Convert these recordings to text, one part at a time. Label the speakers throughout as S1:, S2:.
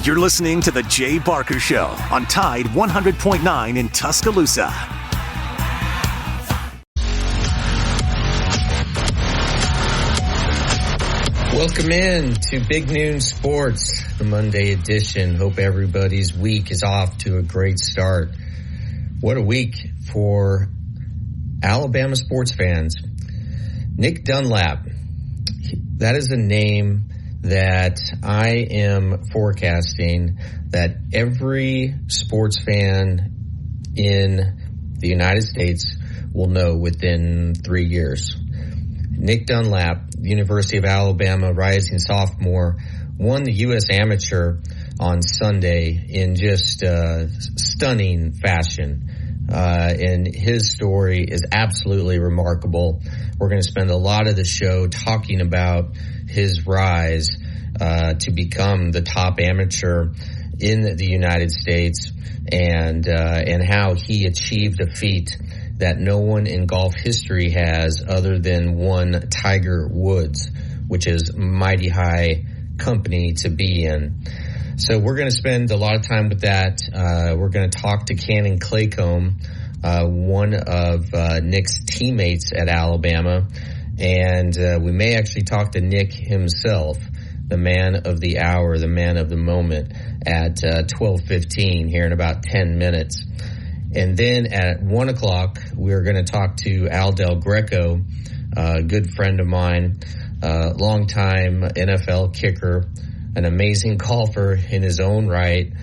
S1: You're listening to The Jay Barker Show on Tide 100.9 in Tuscaloosa.
S2: Welcome in to Big Noon Sports, the Monday edition. Hope everybody's week is off to a great start. What a week for Alabama sports fans. Nick Dunlap, that is a name that I am forecasting that every sports fan in the United States will know within 3 years. Nick Dunlap, University of Alabama rising sophomore, won the U.S. Amateur on Sunday in just stunning fashion. And his story is absolutely remarkable. We're going to spend a lot of the show talking about his rise to become the top amateur in the United States and how he achieved a feat that no one in golf history has other than one Tiger Woods, which is mighty high company to be in. So we're going to spend a lot of time with that. We're going to talk to Cannon Claycomb, one of Nick's teammates at Alabama, and we may actually talk to Nick himself, the man of the hour, the man of the moment, at 12:15 here in about 10 minutes. And then at 1 o'clock, we're going to talk to Al Del Greco, a good friend of mine, longtime NFL kicker, an amazing golfer in his own right.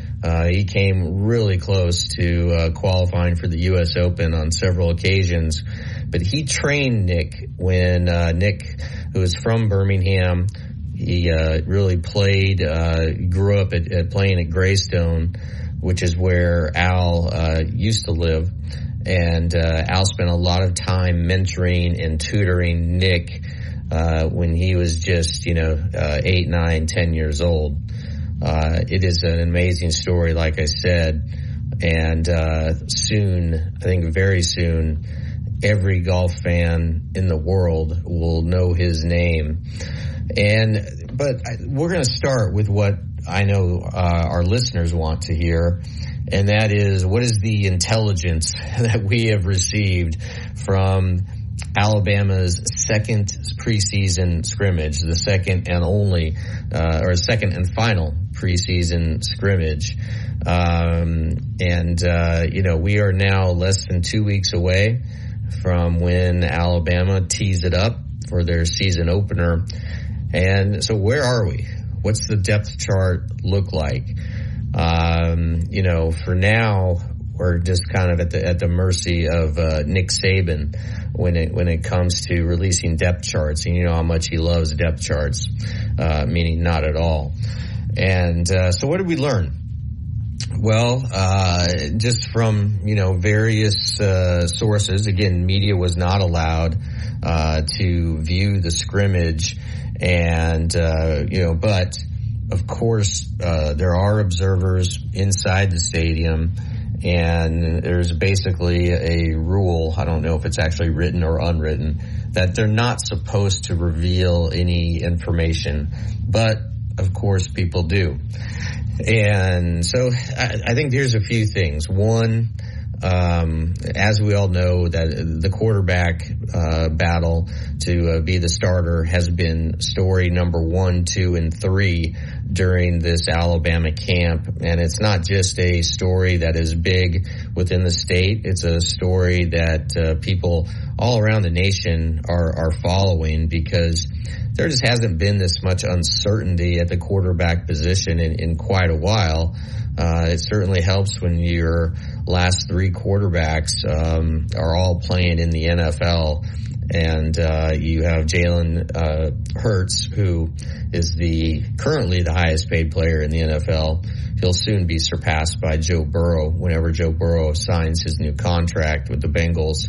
S2: He came really close to qualifying for the U.S. Open on several occasions. But he trained Nick when Nick, who is from Birmingham, he really played, grew up at playing at Greystone, which is where Al used to live. And Al spent a lot of time mentoring and tutoring Nick when he was just, 8, 9, 10 years old. It is an amazing story, like I said. And soon, I think very soon, every golf fan in the world will know his name. But we're going to start with what I know our listeners want to hear, and that is, what is the intelligence that we have received from Alabama's second preseason scrimmage, the second and only, or second and final preseason scrimmage. We are now less than 2 weeks away from when Alabama tees it up for their season opener. And so where are we? What's the depth chart look like? For now, we're just kind of at the mercy of Nick Saban when it comes to releasing depth charts. And you know how much he loves depth charts, meaning not at all. And so what did we learn? Well, just from, various sources. Again, media was not allowed to view the scrimmage. And, but of course, there are observers inside the stadium, and there's basically a rule, I don't know if it's actually written or unwritten, that they're not supposed to reveal any information. But, of course, people do. And so I think there's a few things. One, as we all know, that the quarterback battle to be the starter has been story number 1, 2, and 3 during this Alabama camp. And it's not just a story that is big within the state. It's a story that people all around the nation are following, because there just hasn't been this much uncertainty at the quarterback position in quite a while. It certainly helps when your last 3 quarterbacks are all playing in the NFL, and you have Jalen Hurts, who is currently the highest paid player in the NFL. He'll soon be surpassed by Joe Burrow whenever Joe Burrow signs his new contract with the Bengals.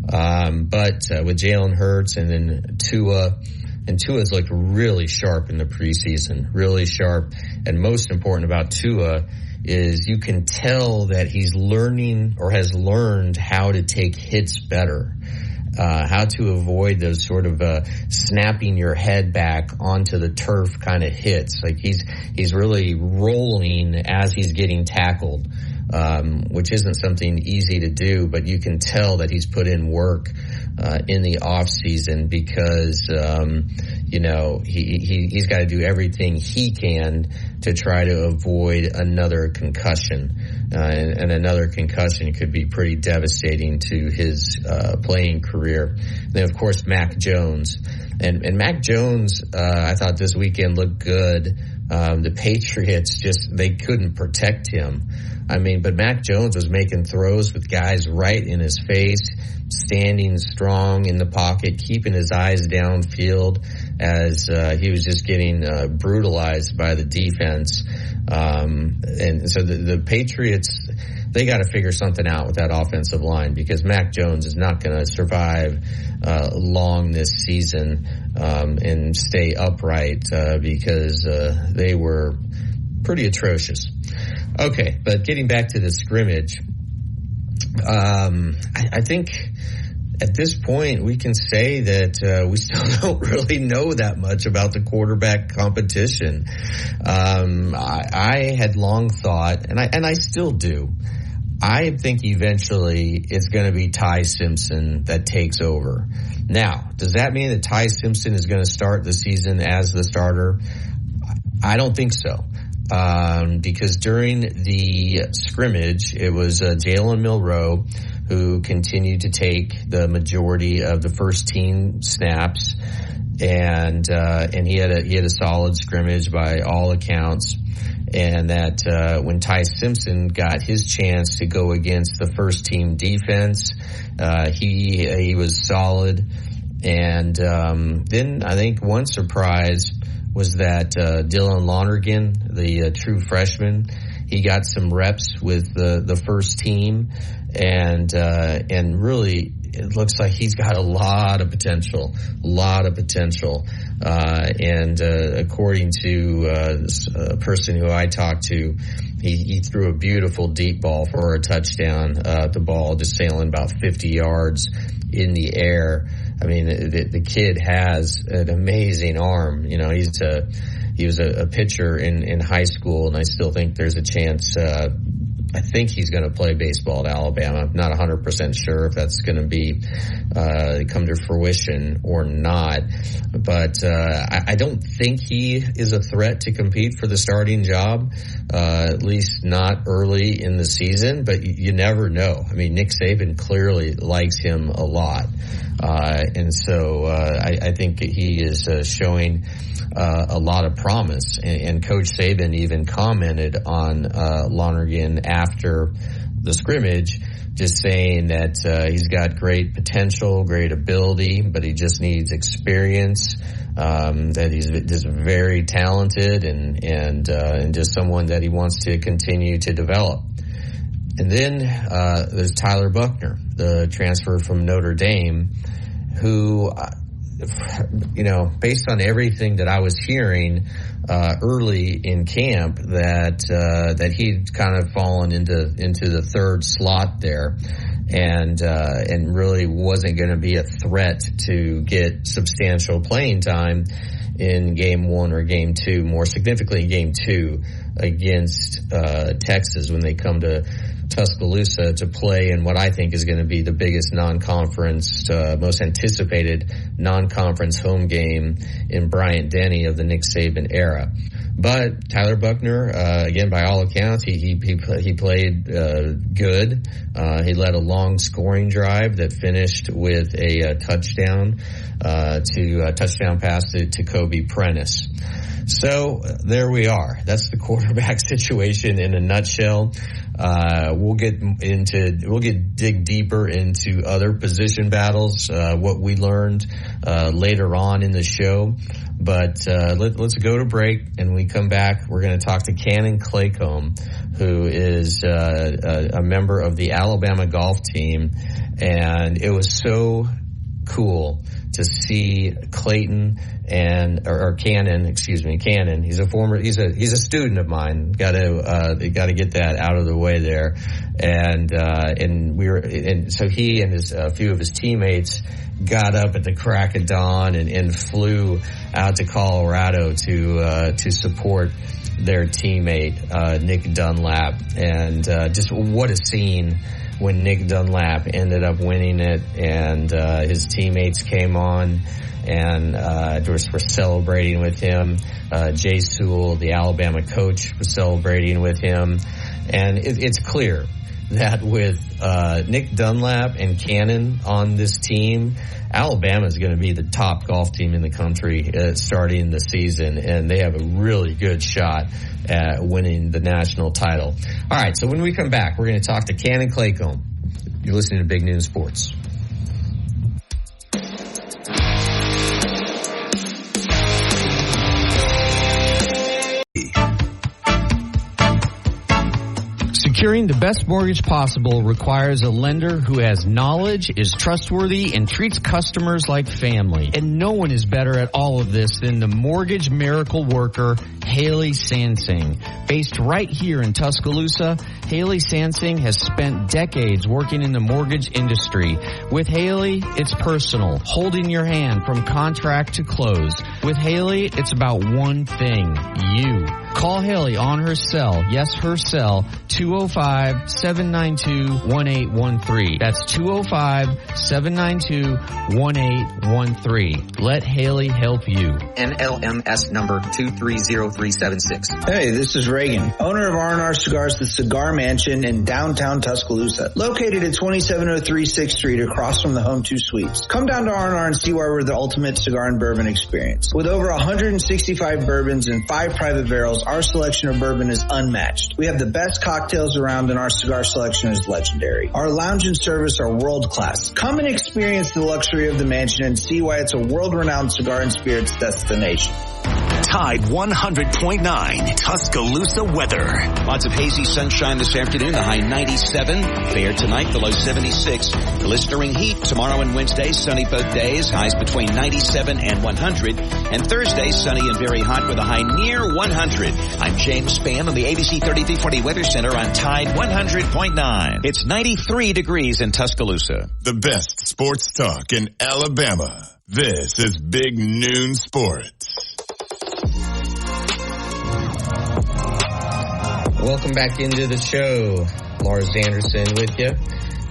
S2: But with Jalen Hurts and then Tua. And Tua's looked really sharp in the preseason, really sharp. And most important about Tua is you can tell that he's learning or has learned how to take hits better. how to avoid those sort of snapping your head back onto the turf kind of hits. Like he's really rolling as he's getting tackled, which isn't something easy to do, but you can tell that he's put in work in the off season because he's got to do everything he can to try to avoid another concussion, and another concussion could be pretty devastating to his playing career. And then of course Mac Jones, and Mac Jones I thought this weekend looked good. The Patriots they couldn't protect him. But Mac Jones was making throws with guys right in his face, standing strong in the pocket, keeping his eyes downfield as he was just getting brutalized by the defense. And so the Patriots, they got to figure something out with that offensive line because Mac Jones is not going to survive long this season and stay upright because they were pretty atrocious. Okay, but getting back to the scrimmage, I think at this point we can say that we still don't really know that much about the quarterback competition. I had long thought, and I still do, I think eventually it's going to be Ty Simpson that takes over. Now, does that mean that Ty Simpson is going to start the season as the starter? I don't think so. Because during the scrimmage, it was Jalen Milroe who continued to take the majority of the first team snaps, and he had a solid scrimmage by all accounts. And that when Ty Simpson got his chance to go against the first team defense, he was solid. And then I think one surprise was that Dylan Lonergan, the true freshman, he got some reps with the first team, and really it looks like he's got a lot of potential. And according to a person who I talked to, he threw a beautiful deep ball for a touchdown. The ball just sailing about 50 yards in the air. The kid has an amazing arm. He was a pitcher in high school, and I still think there's a chance. I think he's going to play baseball at Alabama. I'm not 100% sure if that's going to be come to fruition or not. But I don't think he is a threat to compete for the starting job, at least not early in the season. But you never know. Nick Saban clearly likes him a lot. And so I think he is showing a lot of promise. And Coach Saban even commented on Lonergan after the scrimmage, just saying that he's got great potential, great ability, but he just needs experience, that he's just very talented and just someone that he wants to continue to develop. And then there's Tyler Buchner, the transfer from Notre Dame, who, based on everything that I was hearing early in camp, that he'd kind of fallen into the third slot there, and really wasn't going to be a threat to get substantial playing time in game one or game two, more significantly game two against Texas when they come to Tuscaloosa to play in what I think is going to be the biggest non-conference, most anticipated non-conference home game in Bryant-Denny of the Nick Saban era. But Tyler Buchner, again, by all accounts, he played good. He led a long scoring drive that finished with a touchdown pass to Kobe Prentice. So there we are. That's the quarterback situation in a nutshell. We'll dig deeper into other position battles, what we learned later on in the show. But let's go to break, and when we come back, we're going to talk to Cannon Claycomb, who is a member of the Alabama golf team, and it was so cool to see Cannon. He's a student of mine. Got to get that out of the way there. And so he and a few of his teammates got up at the crack of dawn and flew out to Colorado to support their teammate, Nick Dunlap. And just what a scene when Nick Dunlap ended up winning it, and his teammates came on and were celebrating with him. Jay Sewell, the Alabama coach, was celebrating with him. And it's clear that with Nick Dunlap and Cannon on this team, Alabama is going to be the top golf team in the country starting the season, and they have a really good shot at winning the national title. All right, so when we come back, we're going to talk to Cannon Claycomb. You're listening to Big Noon Sports.
S3: Securing the best mortgage possible requires a lender who has knowledge, is trustworthy, and treats customers like family. And no one is better at all of this than the mortgage miracle worker, Haley Sansing. Based right here in Tuscaloosa, Haley Sansing has spent decades working in the mortgage industry. With Haley, it's personal, holding your hand from contract to close. With Haley, it's about one thing, you. Call Haley on her cell, yes, her cell, 205-792-1813. That's 205-792-1813. Let Haley help you.
S4: NLMS number 230376.
S5: Hey, this is Reagan, owner of R&R Cigars, the Cigar Mansion in downtown Tuscaloosa, located at 2703 6th Street across from the Home 2 Suites. Come down to R&R and see why we're the ultimate cigar and bourbon experience. With over 165 bourbons and 5 private barrels, our selection of bourbon is unmatched. We have the best cocktails around, and our cigar selection is legendary. Our lounge and service are world class. Come and experience the luxury of the mansion and see why it's a world-renowned cigar and spirits destination.
S1: Tide 100.9 Tuscaloosa weather.
S6: Lots of hazy sunshine this afternoon, the high 97. Fair tonight, the low 76. Blistering heat tomorrow and Wednesday, sunny both days, highs between 97 and 100. And Thursday, sunny and very hot with a high near 100. I'm James Spann on the ABC 3340 Weather Center on Tide 100.9. It's 93 degrees in Tuscaloosa.
S7: The best sports talk in Alabama. This is Big Noon Sports.
S2: Welcome back into the show. Lars Anderson with you.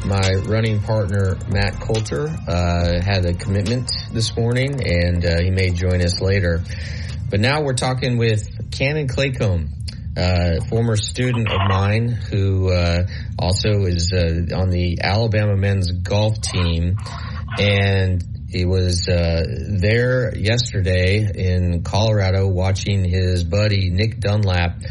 S2: My running partner, Matt Coulter, had a commitment this morning, and he may join us later. But now we're talking with Cannon Claycomb, former student of mine who also is on the Alabama men's golf team. And he was there yesterday in Colorado watching his buddy Nick Dunlap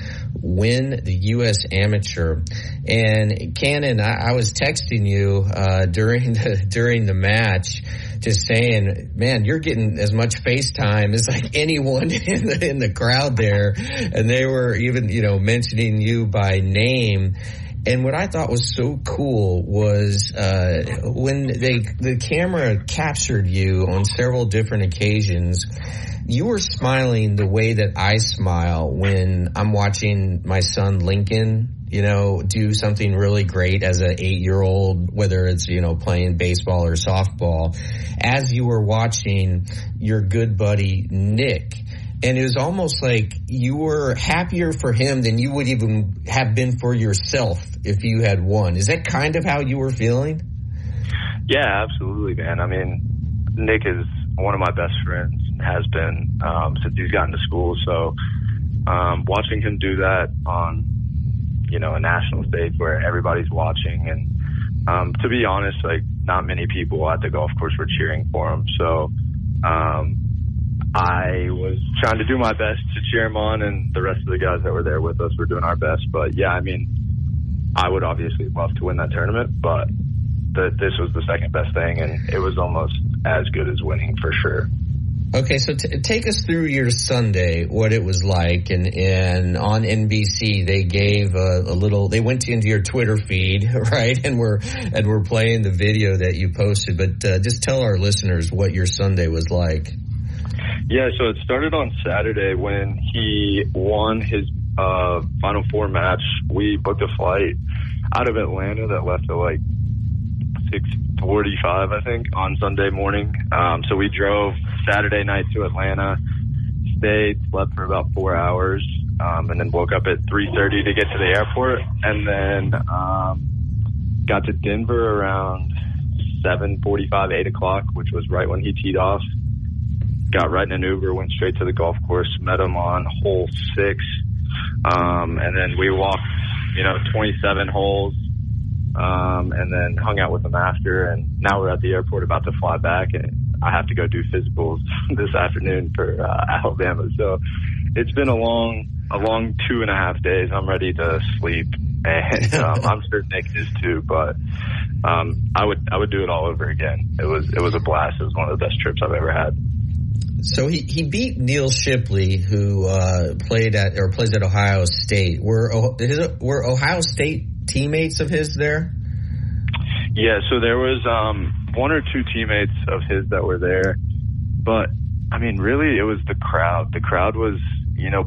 S2: win the U.S. Amateur. And Cannon, I was texting you during the match, just saying, man, you're getting as much FaceTime as like anyone in the crowd there. And they were even, mentioning you by name. And what I thought was so cool was when the camera captured you on several different occasions, you were smiling the way that I smile when I'm watching my son Lincoln, do something really great as an 8-year-old, whether it's, playing baseball or softball, as you were watching your good buddy Nick. And it was almost like you were happier for him than you would even have been for yourself if you had won. Is that kind of how you were feeling?
S8: Yeah, absolutely, man. I mean, Nick is one of my best friends, has been since he's gotten to school. So watching him do that on, a national stage where everybody's watching, and to be honest, like not many people at the golf course were cheering for him. So I was trying to do my best to cheer him on, and the rest of the guys that were there with us were doing our best. But yeah, I mean, I would obviously love to win that tournament, but this was the second best thing, and it was almost as good as winning for sure.
S2: Okay, so take us through your Sunday, what it was like, and on NBC they gave a little. They went into your Twitter feed, right, and we're playing the video that you posted. But just tell our listeners what your Sunday was like.
S8: Yeah, so it started on Saturday when he won his Final Four match. We booked a flight out of Atlanta that left at like 6:45, I think, on Sunday morning. So we drove Saturday night to Atlanta, stayed, slept for about 4 hours, and then woke up at 3:30 to get to the airport, and then got to Denver around 7:45, 8 o'clock, which was right when he teed off. Got right in an Uber, went straight to the golf course, met him on hole 6, and then we walked, 27 holes, and then hung out with him after, and now we're at the airport about to fly back, and I have to go do physicals this afternoon for Alabama. So it's been a long 2.5 days. I'm ready to sleep, and I'm sure Nick is too, but I would do it all over again. It was a blast. It was one of the best trips I've ever had.
S2: So he beat Neil Shipley, who plays at Ohio State. Were Ohio State teammates of his there?
S8: Yeah, so there was 1 or 2 teammates of his that were there, but I mean, really, it was the crowd. The crowd was,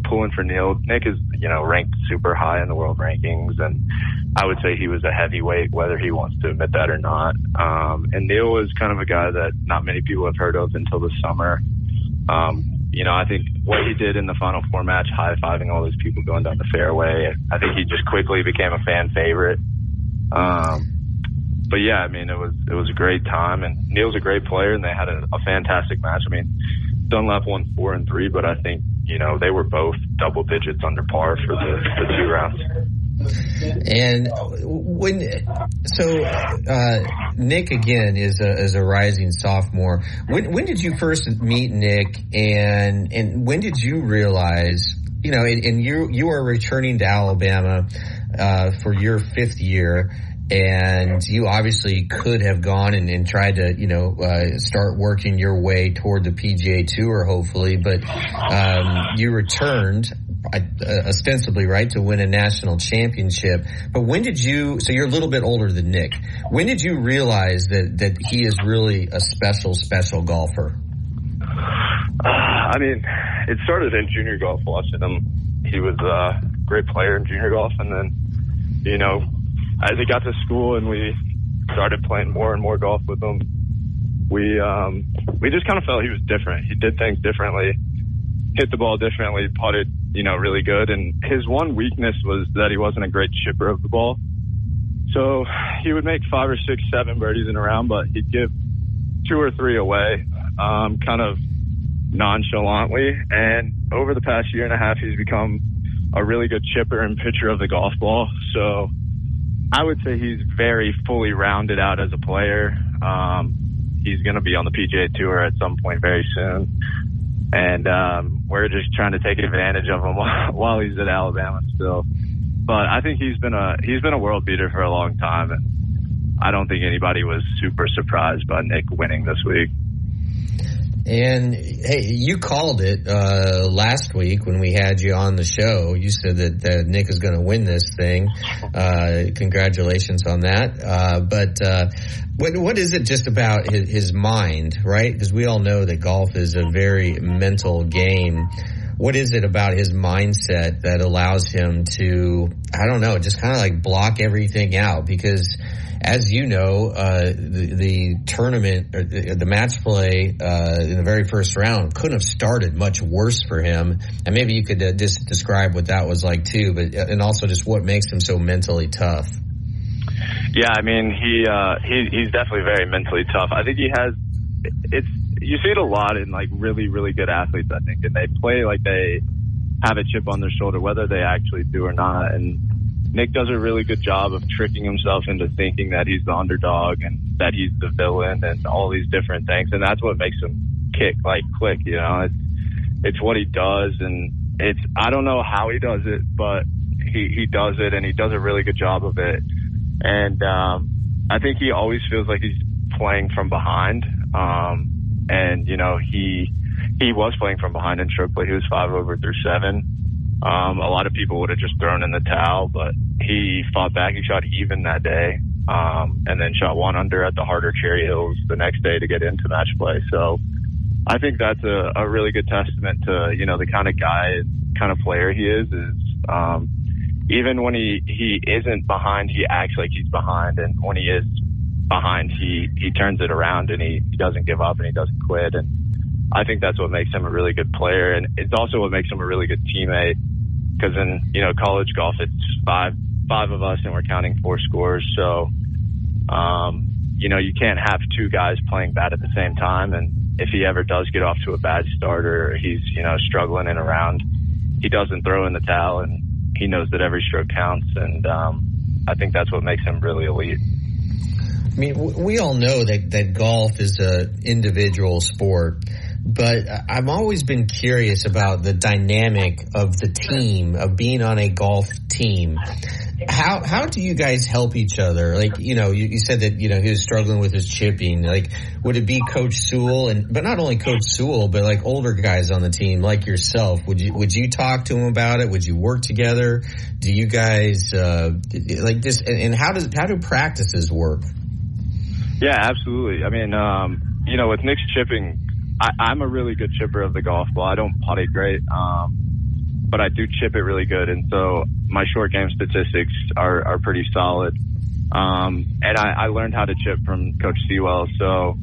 S8: pulling for Neil. Nick is, ranked super high in the world rankings, and I would say he was a heavyweight, whether he wants to admit that or not. And Neil was kind of a guy that not many people have heard of until the summer. I think what he did in the Final Four match, high-fiving all those people going down the fairway, I think he just quickly became a fan favorite. But yeah, I mean, it was a great time, and Neil's a great player, and they had a fantastic match. I mean, Dunlap won 4 and 3, but I think, they were both double digits under par for the 2 rounds.
S2: And Nick again is a rising sophomore. When did you first meet Nick, and when did you realize, and you are returning to Alabama for your 5th year, and you obviously could have gone and tried to start working your way toward the PGA Tour, hopefully, but you returned ostensibly, right, to win a national championship. But when did you, so you're a little bit older than Nick, when did you realize that he is really a special golfer?
S8: I mean, it started in junior golf, watching him. He was a great player in junior golf, and then, as he got to school and we started playing more and more golf with him, we just kind of felt he was different. He did things differently, hit the ball differently, putted, really good. And his one weakness was that he wasn't a great chipper of the ball. So he would make 5 or 6, 7 birdies in a round, but he'd give 2 or 3 away, kind of nonchalantly. And over the past 1.5 years, he's become a really good chipper and pitcher of the golf ball. So I would say he's very fully rounded out as a player. He's going to be on the PGA Tour at some point very soon. And we're just trying to take advantage of him while he's at Alabama still. But I think he's been a world beater for a long time, and I don't think anybody was super surprised by Nick winning this week.
S2: And hey, you called it last week when we had you on the show. You said that Nick is going to win this thing. Congratulations on that. But what is it just about his mind, right? Because we all know that golf is a very mental game. What is it about his mindset that allows him to, I don't know, just kind of like block everything out? Because as you know, the tournament, or the match play in the very first round couldn't have started much worse for him. And maybe you could just describe what that was like too, but and also just what makes him so mentally tough.
S8: Yeah, I mean, he's definitely very mentally tough. I think he has. You see it a lot in like really, really good athletes, I think, and they play like they have a chip on their shoulder, whether they actually do or not. And Nick does a really good job of tricking himself into thinking that he's the underdog and that he's the villain and all these different things. And that's what makes him click, you know, it's what he does. And I don't know how he does it, but he does it, and he does a really good job of it. And, I think he always feels like he's playing from behind. And, you know, he he was playing from behind in stroke play. He was 5 over through 7. A lot of people would have just thrown in the towel, but he fought back. He shot even that day, and then shot 1 under at the harder Cherry Hills the next day to get into match play. So I think that's a really good testament to, the kind of guy, kind of player he is even when he isn't behind, he acts like he's behind. And when he is behind, he turns it around and he doesn't give up and he doesn't quit. And I think that's what makes him a really good player. And it's also what makes him a really good teammate, because in, college golf, it's five of us and we're counting 4 scores. So, you can't have 2 guys playing bad at the same time. And if he ever does get off to a bad start or he's, struggling in a round, he doesn't throw in the towel, and he knows that every stroke counts. And I think that's what makes him really elite.
S2: I mean, we all know that golf is an individual sport, but I've always been curious about the dynamic of the team, of being on a golf team. How do you guys help each other? Like, you said that, he was struggling with his chipping. Like, would it be Coach Sewell, but not only Coach Sewell, but like older guys on the team like yourself? Would you talk to him about it? Would you work together? Do you guys, like this? And how do practices work?
S8: Yeah, absolutely. I mean, with Nick's chipping, I'm a really good chipper of the golf ball. I don't putt it great, but I do chip it really good. And so my short game statistics are pretty solid. And I learned how to chip from Coach Sewell. So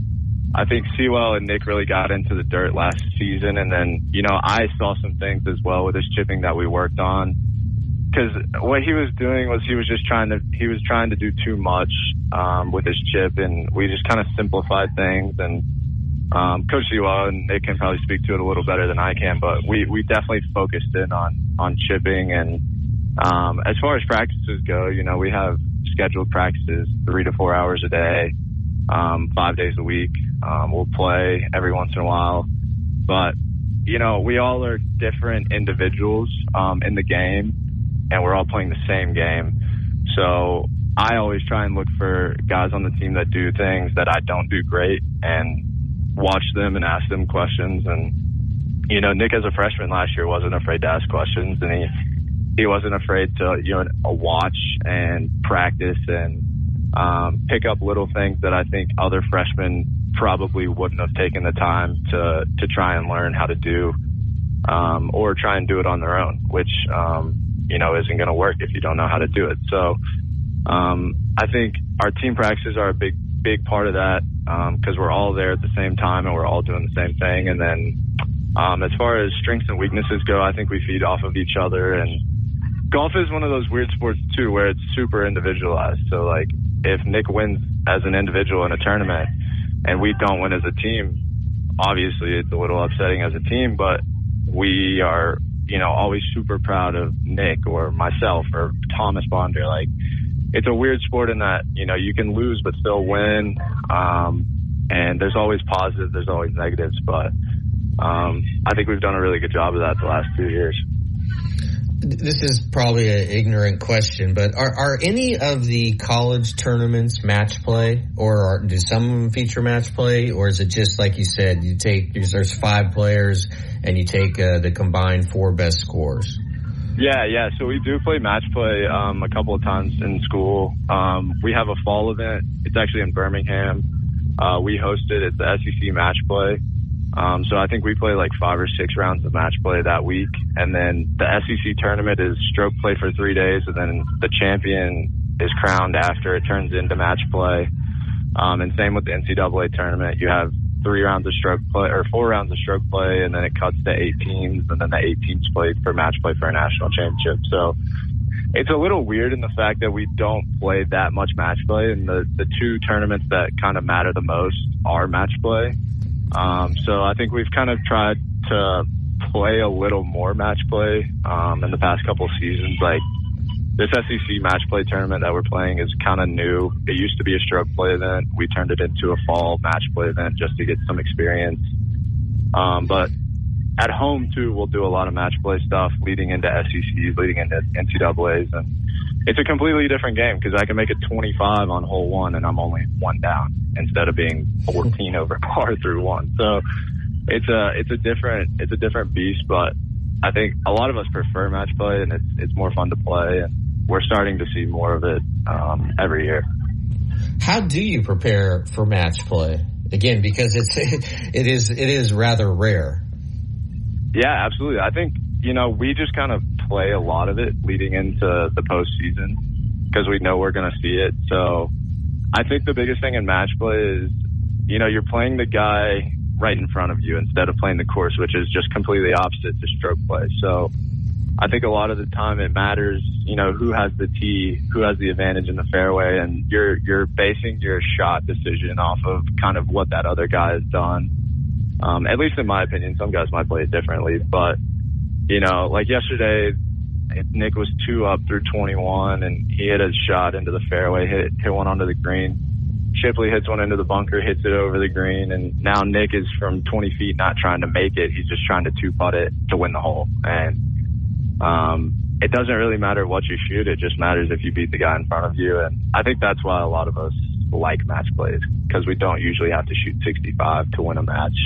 S8: I think Sewell and Nick really got into the dirt last season. And then, I saw some things as well with his chipping that we worked on. Because what he was doing was he was trying to do too much with his chip, and we just kind of simplified things. And Coach Sewell and Nick can probably speak to it a little better than I can, but we definitely focused in on chipping. And as far as practices go, we have scheduled practices 3 to 4 hours a day, 5 days a week. We'll play every once in a while, but we all are different individuals in the game, and we're all playing the same game. So I always try and look for guys on the team that do things that I don't do great and watch them and ask them questions. And, Nick as a freshman last year wasn't afraid to ask questions, and he wasn't afraid to, watch and practice and pick up little things that I think other freshmen probably wouldn't have taken the time to try and learn how to do, or try and do it on their own, which, isn't going to work if you don't know how to do it. So I think our team practices are a big part of that, because we're all there at the same time and we're all doing the same thing. And then as far as strengths and weaknesses go, I think we feed off of each other. And golf is one of those weird sports too, where it's super individualized. So like if Nick wins as an individual in a tournament and we don't win as a team, obviously it's a little upsetting as a team, but we are, always super proud of Nick or myself or Thomas Bonder. Like, it's a weird sport in that, you can lose but still win. And there's always positive, there's always negatives, but I think we've done a really good job of that the last 2 years.
S2: This is probably an ignorant question, but are any of the college tournaments match play, or do some of them feature match play, or is it just like you said, there's 5 players and you take the combined 4 best scores?
S8: Yeah. So we do play match play a couple of times in school. We have a fall event. It's actually in Birmingham. We host it. It's the SEC match play. So I think we play like 5 or 6 rounds of match play that week. And then the SEC tournament is stroke play for 3 days. And then the champion is crowned after it turns into match play. And same with the NCAA tournament. You have 3 rounds of stroke play or 4 rounds of stroke play. And then it cuts to 8 teams. And then the 8 teams play for match play for a national championship. So it's a little weird in the fact that we don't play that much match play. And the 2 tournaments that kind of matter the most are match play. So I think we've kind of tried to play a little more match play in the past couple of seasons. Like this SEC match play tournament that we're playing is kind of new. It used to be a stroke play event. We turned it into a fall match play event just to get some experience. But at home too, we'll do a lot of match play stuff leading into SECs, leading into NCAAs, and it's a completely different game because I can make it 25 on hole 1 and I'm only 1 down instead of being 14 over par through 1. So it's a different beast, but I think a lot of us prefer match play, and it's more fun to play, and we're starting to see more of it every year.
S2: How do you prepare for match play? Again, because it is rather rare.
S8: Yeah, absolutely. I think, we just kind of play a lot of it leading into the postseason because we know we're going to see it. So I think the biggest thing in match play is, you're playing the guy right in front of you instead of playing the course, which is just completely opposite to stroke play. So I think a lot of the time it matters, who has the tee, who has the advantage in the fairway, and you're basing your shot decision off of kind of what that other guy has done. At least in my opinion, some guys might play it differently, but like yesterday, Nick was 2 up through 21, and he hit a shot into the fairway, hit one onto the green. Shipley hits one into the bunker, hits it over the green, and now Nick is from 20 feet not trying to make it. He's just trying to 2-putt it to win the hole. And it doesn't really matter what you shoot. It just matters if you beat the guy in front of you. And I think that's why a lot of us like match plays, because we don't usually have to shoot 65 to win a match.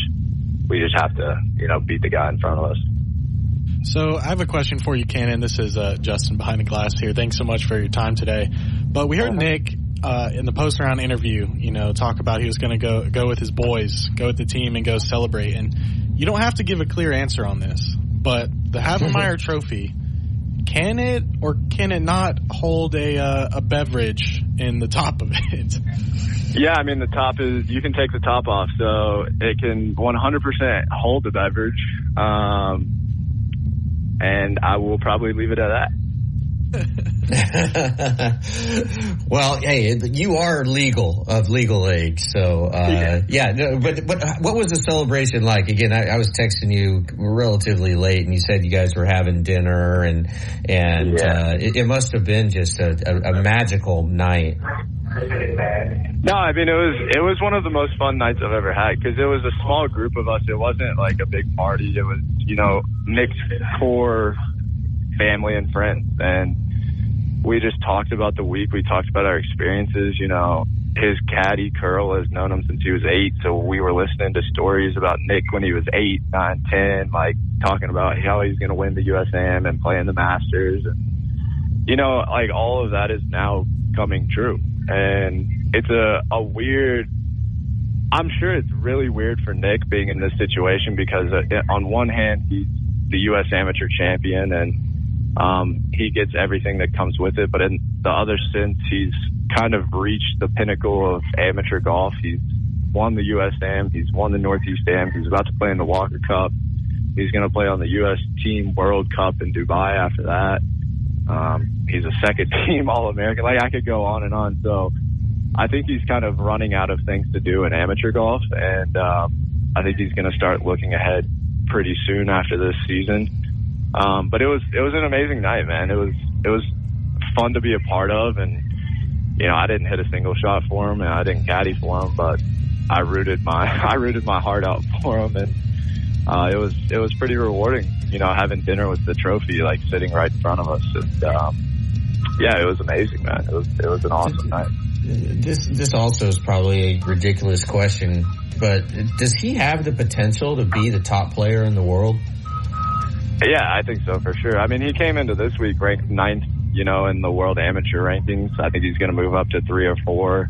S8: We just have to, beat the guy in front of us.
S9: So I have a question for you, Cannon. This is Justin behind the glass here. Thanks so much for your time today. But we heard Nick in the post-round interview, talk about he was going to go with his boys, go with the team, and go celebrate. And you don't have to give a clear answer on this, but the Havemeyer Trophy, can it or can it not hold a beverage in the top of it?
S8: Yeah, I mean, the top is, you can take the top off, so it can 100% hold the beverage. And I will probably leave it at that.
S2: Well, hey, you are of legal age, so but what was the celebration like? Again, I was texting you relatively late, and you said you guys were having dinner, and it must have been just a magical night.
S8: No, I mean, it was one of the most fun nights I've ever had, because it was a small group of us. It wasn't like a big party. It was, mixed core family and friends, and we just talked about the week. We talked about our experiences. His caddy Curl has known him since he was 8, so we were listening to stories about Nick when he was 8, 9, 10, like talking about how he's going to win the USAM and play in the Masters, and like all of that is now coming true. And it's a weird, I'm sure it's really weird for Nick being in this situation, because on one hand, he's the U.S. amateur champion, and he gets everything that comes with it. But in the other sense, he's kind of reached the pinnacle of amateur golf. He's won the USAM. He's won the Northeast Am. He's about to play in the Walker Cup. He's going to play on the U.S. Team World Cup in Dubai after that. He's a second team All-American. Like, I could go on and on. So I think he's kind of running out of things to do in amateur golf. And I think he's going to start looking ahead pretty soon after this season. But it was an amazing night, man. It was fun to be a part of. And, I didn't hit a single shot for him, and I didn't caddy for him, but I rooted my heart out for him. And it was pretty rewarding, having dinner with the trophy, like sitting right in front of us. And it was amazing, man. It was an awesome night.
S2: This also is probably a ridiculous question, but does he have the potential to be the top player in the world?
S8: Yeah, I think so, for sure. I mean, he came into this week ranked 9th, in the world amateur rankings. I think he's going to move up to 3 or 4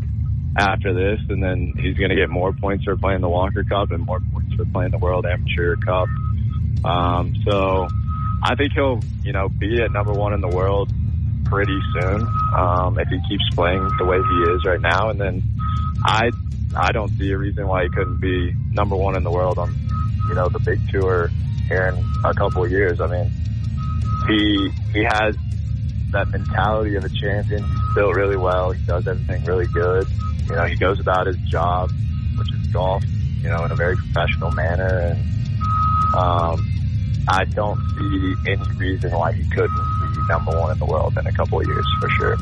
S8: after this, and then he's going to get more points for playing the Walker Cup and more points for playing the World Amateur Cup. So I think he'll, be at number 1 in the world pretty soon, if he keeps playing the way he is right now. And then I don't see a reason why he couldn't be number 1 in the world on, the big tour here in a couple of years. I mean, he has that mentality of a champion. He's built really well. He does everything really good. He goes about his job, which is golf, in a very professional manner. And I don't see any reason why he couldn't be number 1 in the world in a couple of years, for sure.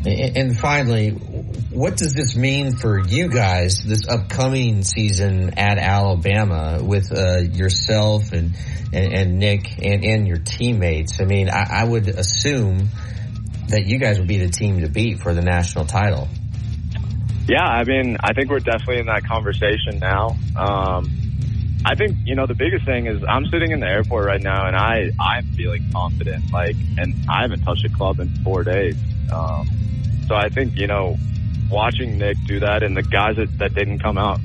S2: And finally, what does this mean for you guys this upcoming season at Alabama with yourself and Nick and your teammates? I mean, I would assume that you guys would be the team to beat for the national title.
S8: Yeah, I mean, I think we're definitely in that conversation now. I think, the biggest thing is I'm sitting in the airport right now, and I'm feeling confident, and I haven't touched a club in 4 days. So I think, watching Nick do that, and the guys that didn't come out,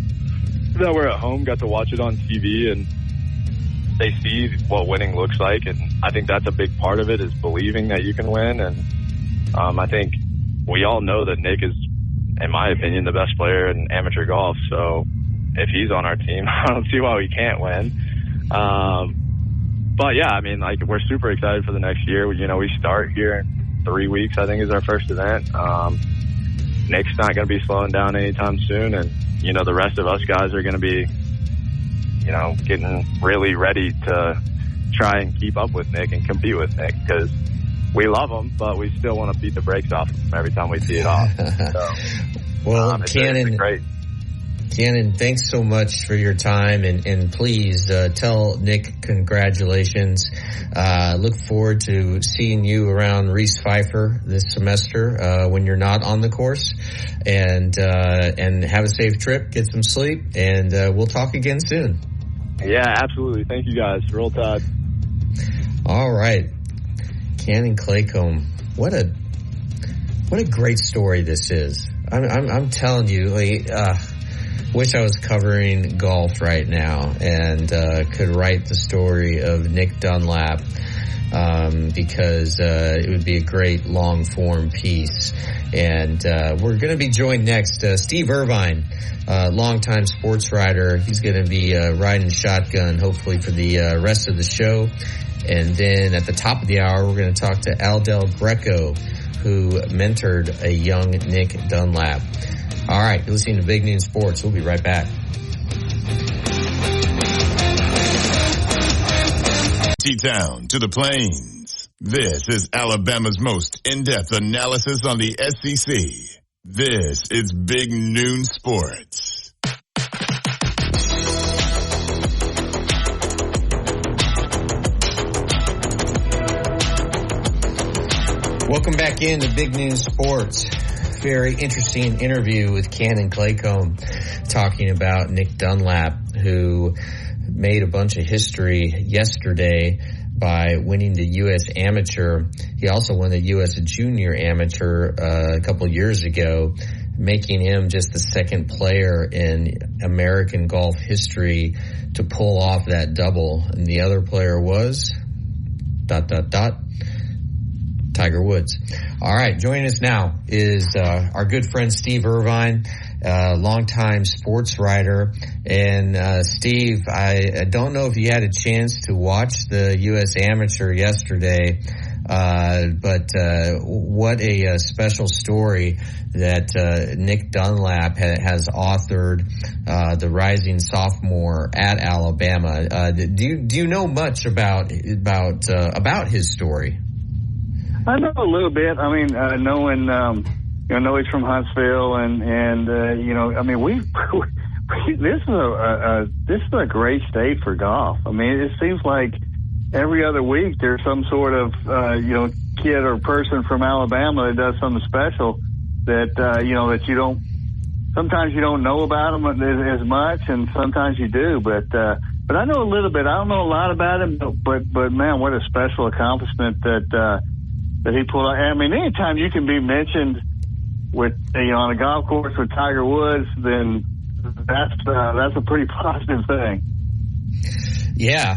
S8: that were at home, got to watch it on TV, and they see what winning looks like. And I think that's a big part of it, is believing that you can win. And I think we all know that Nick is, in my opinion, the best player in amateur golf. So if he's on our team, I don't see why we can't win. But yeah, I mean, we're super excited for the next year. We start here in 3 weeks, I think, is our first event. Nick's not going to be slowing down anytime soon. And, the rest of us guys are going to be, getting really ready to try and keep up with Nick and compete with Nick, because we love him, but we still want to beat the brakes off him every time we see it off. So,
S2: well,
S8: it's great.
S2: Cannon, thanks so much for your time, and please tell Nick congratulations. Look forward to seeing you around Reese Pfeiffer this semester when you're not on the course, and have a safe trip, get some sleep, and we'll talk again soon.
S8: Yeah, absolutely. Thank you guys. Roll Tide.
S2: All right, Cannon Claycomb, what a great story this is. I'm telling you, wish I was covering golf right now and could write the story of Nick Dunlap, because it would be a great long form piece. And we're going to be joined next, Steve Irvine, longtime sports writer. He's going to be riding shotgun hopefully for the rest of the show. And then at the top of the hour, we're going to talk to Al Del Greco, who mentored a young Nick Dunlap. All right, you're listening to Big Noon Sports. We'll be right back.
S7: T-Town to the Plains. This is Alabama's most in-depth analysis on the SEC. This is Big Noon Sports.
S2: Welcome back into Big Noon Sports. Very interesting interview with Cannon Claycomb talking about Nick Dunlap, who made a bunch of history yesterday by winning the U.S. Amateur. He also won the U.S. Junior Amateur a couple years ago, making him just the second player in American golf history to pull off that double. And the other player was ... Tiger Woods. All right, joining us now is our good friend Steve Irvine, longtime sports writer. And Steve, I don't know if you had a chance to watch the U.S. Amateur yesterday, but what a special story that Nick Dunlap has authored, the rising sophomore at Alabama. Do you know much about his story?
S10: I know a little bit. I mean, knowing, know he's from Huntsville, and I mean, this is a great state for golf. I mean, it seems like every other week there's some sort of, kid or person from Alabama that does something special that, that you don't, sometimes you don't know about them as much, and sometimes you do, but I know a little bit. I don't know a lot about him, but man, what a special accomplishment that he pulled out. I mean, anytime you can be mentioned with, on a golf course with Tiger Woods, then that's a pretty positive thing.
S2: Yeah,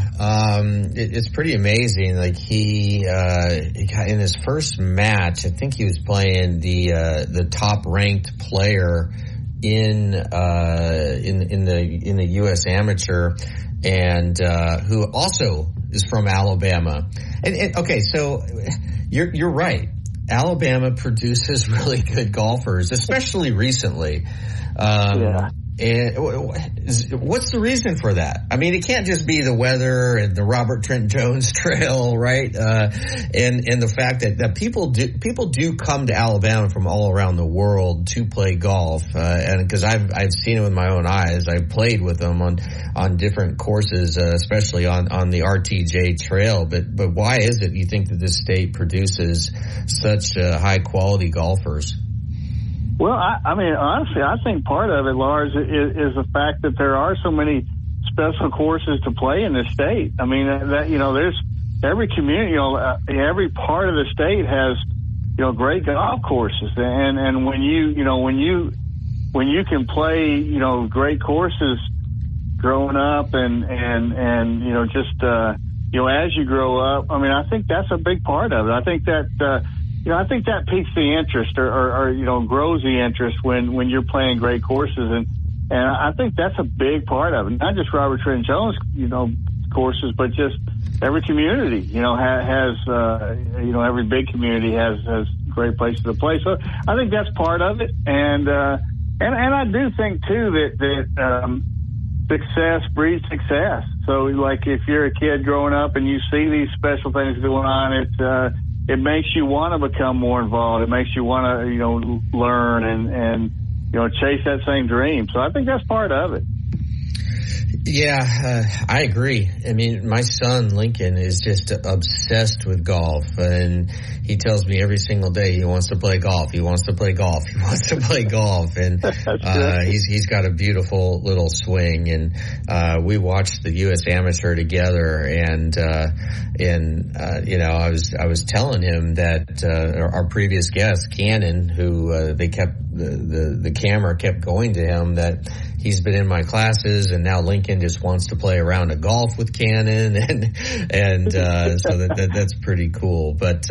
S2: it's pretty amazing. Like he got in his first match, I think he was playing the top ranked player in the U.S. Amateur, and who also is from Alabama. And okay, so you're right. Alabama produces really good golfers, especially recently. Yeah. And what's the reason for that? I mean, it can't just be the weather and the Robert Trent Jones Trail, right? And the fact that people do come to Alabama from all around the world to play golf, and because I've seen it with my own eyes. I've played with them on different courses, especially on the RTJ Trail. But why is it you think that this state produces such high quality golfers?
S10: Well, I mean, honestly, I think part of it, Lars, is the fact that there are so many special courses to play in this state. I mean, there's every community, every part of the state has, great golf courses. And when you can play, great courses growing up and as you grow up, I mean, I think that's a big part of it. I think that, I think that piques the interest or grows the interest when you're playing great courses. And I think that's a big part of it. Not just Robert Trent Jones, courses, but just every community, has, every big community has great places to play. So I think that's part of it. And I do think too that success breeds success. So like if you're a kid growing up and you see these special things going on, it makes you want to become more involved. It makes you want to, learn and chase that same dream. So I think that's part of it.
S2: Yeah, I agree. I mean, my son, Lincoln, is just obsessed with golf, and he tells me every single day he wants to play golf. He wants to play golf. He wants to play golf. And he's got a beautiful little swing. And we watched the U.S. Amateur together, and I was telling him that our previous guest, Cannon, who they kept the camera kept going to him, that he's been in my classes, and now Lincoln just wants to play a round of golf with Cannon, and so that's pretty cool. But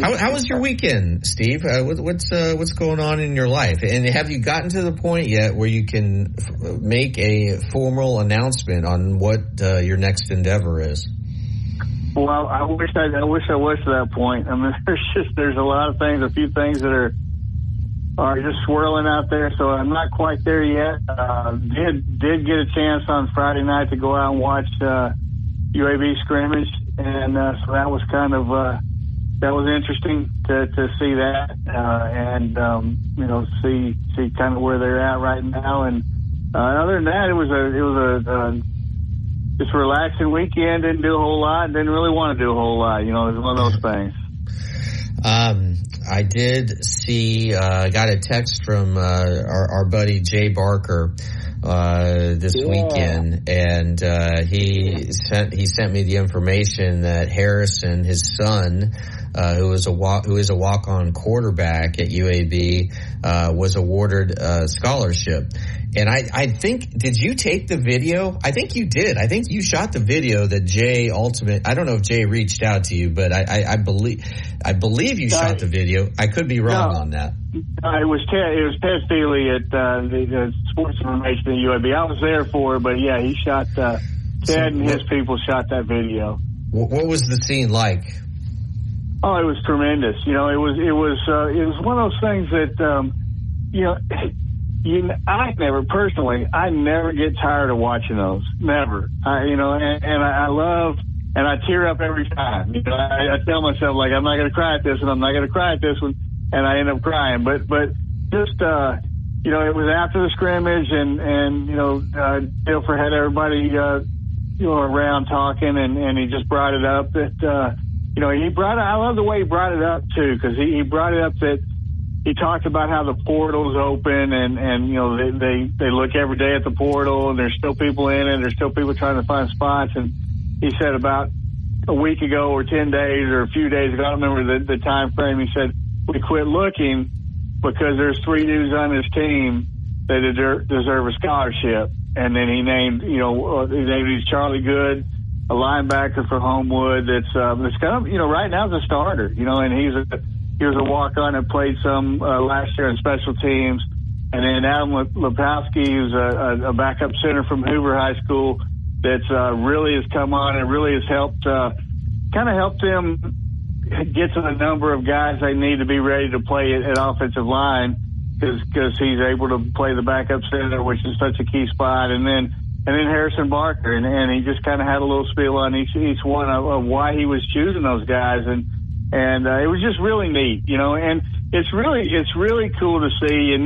S2: how was your weekend, Steve? What's going on in your life? And have you gotten to the point yet where you can make a formal announcement on what your next endeavor is?
S10: Well, I wish I was to that point. I mean, there's a lot of things, a few things that are just swirling out there, so I'm not quite there yet. Did get a chance on Friday night to go out and watch UAB scrimmage, and so that was kind of that was interesting to see that, and see kind of where they're at right now. And other than that, it was a just relaxing weekend. Didn't do a whole lot. Didn't really want to do a whole lot. It was one of those things.
S2: I did see, got a text from our buddy Jay Barker this weekend, and he sent me the information that Harrison, his son, who is a walk-on quarterback at UAB, was awarded a scholarship. And I think, did you take the video? I think you did. I think you shot the video that Jay I don't know if Jay reached out to you, but I believe you shot the video. I could be wrong on that.
S10: It was Ted Feely at the Sports Information at UAB. I was there for it, but yeah, he shot, Ted and his people shot that video.
S2: What was the scene like?
S10: Oh, it was tremendous. It was one of those things that, I never get tired of watching those. Never. I love, and I tear up every time. I tell myself, like, I'm not going to cry at this one, I'm not going to cry at this one, and I end up crying. But just, it was after the scrimmage, and Dilfer had everybody, around talking, and he just brought it up that, I love the way he brought it up, too, because he brought it up that he talked about how the portal's open, and they look every day at the portal, and there's still people in it, there's still people trying to find spots. And he said about a week ago or 10 days or a few days ago, I don't remember the time frame, he said, we quit looking because there's 3 dudes on his team that deserve a scholarship. And then he named Charlie Good, a linebacker for Homewood that's kind of, right now is a starter, and he was a walk-on and played some last year in special teams. And then Adam Lepowski, who's a backup center from Hoover High School, that's really has come on and really has helped them get to the number of guys they need to be ready to play at offensive line, because he's able to play the backup center, which is such a key spot. And then Harrison Barker, and he just kind of had a little spiel on each one of why he was choosing those guys, and it was just really neat, and it's really cool to see. And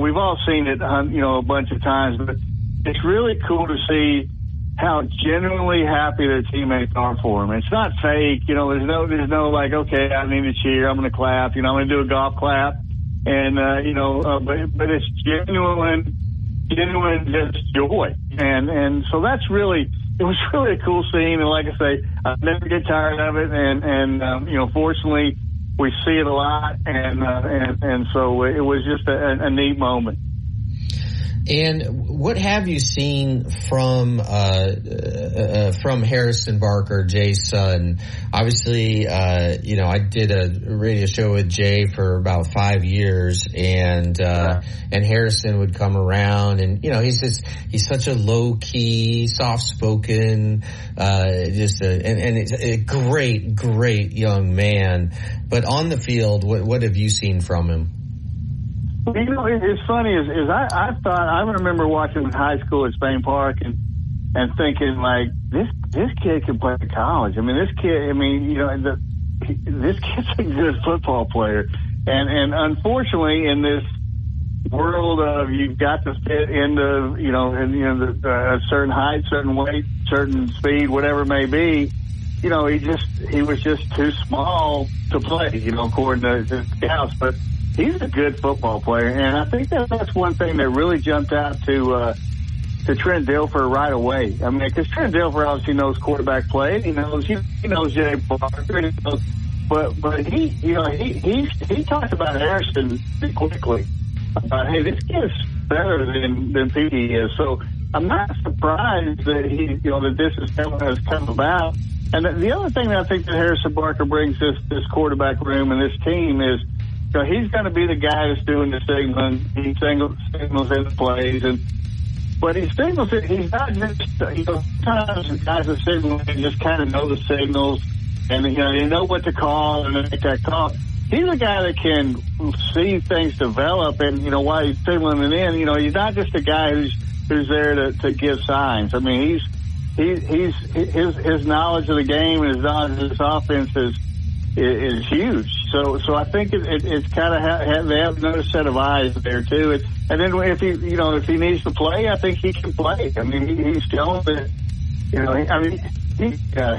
S10: we've all seen it, a bunch of times, but it's really cool to see how genuinely happy their teammates are for them. It's not fake, there's no like, okay, I need to cheer, I'm going to clap, I'm going to do a golf clap, and but it's genuine just joy, And so it was really a cool scene. And like I say, I never get tired of it. And fortunately, we see it a lot. And so it was just a neat moment.
S2: And what have you seen from Harrison Barker, Jay's son? Obviously, I did a radio show with Jay for about 5 years, and Harrison would come around, and he's such a low key, soft spoken, and it's a great young man. But on the field, what have you seen from him?
S10: It's funny is I thought, I remember watching in high school at Spain Park and thinking like, this kid can play at college. This kid's a good football player. And unfortunately in this world of, you've got to fit into, a certain height, certain weight, certain speed, whatever it may be, he was just too small to play, according to scouts. But he's a good football player, and I think that's one thing that really jumped out to Trent Dilfer right away. Because Trent Dilfer obviously knows quarterback play. He knows Jay Barker. But he talked about Harrison quickly about, hey, this kid is better than Petey is. So I'm not surprised that that this has come about. And the other thing that I think that Harrison Barker brings this quarterback room and this team is, he's going to be the guy that's doing the signaling. He signals in the plays, but he signals it. He's not just sometimes guys are signaling and just kind of know the signals, and they know what to call and make that call. He's a guy that can see things develop, and while he's signaling it in, he's not just a guy who's there to give signs. His knowledge of the game and his knowledge of his offense is huge. So I think it's kind of they have another set of eyes there too. And then if he needs to play, I think he can play. He's shown that.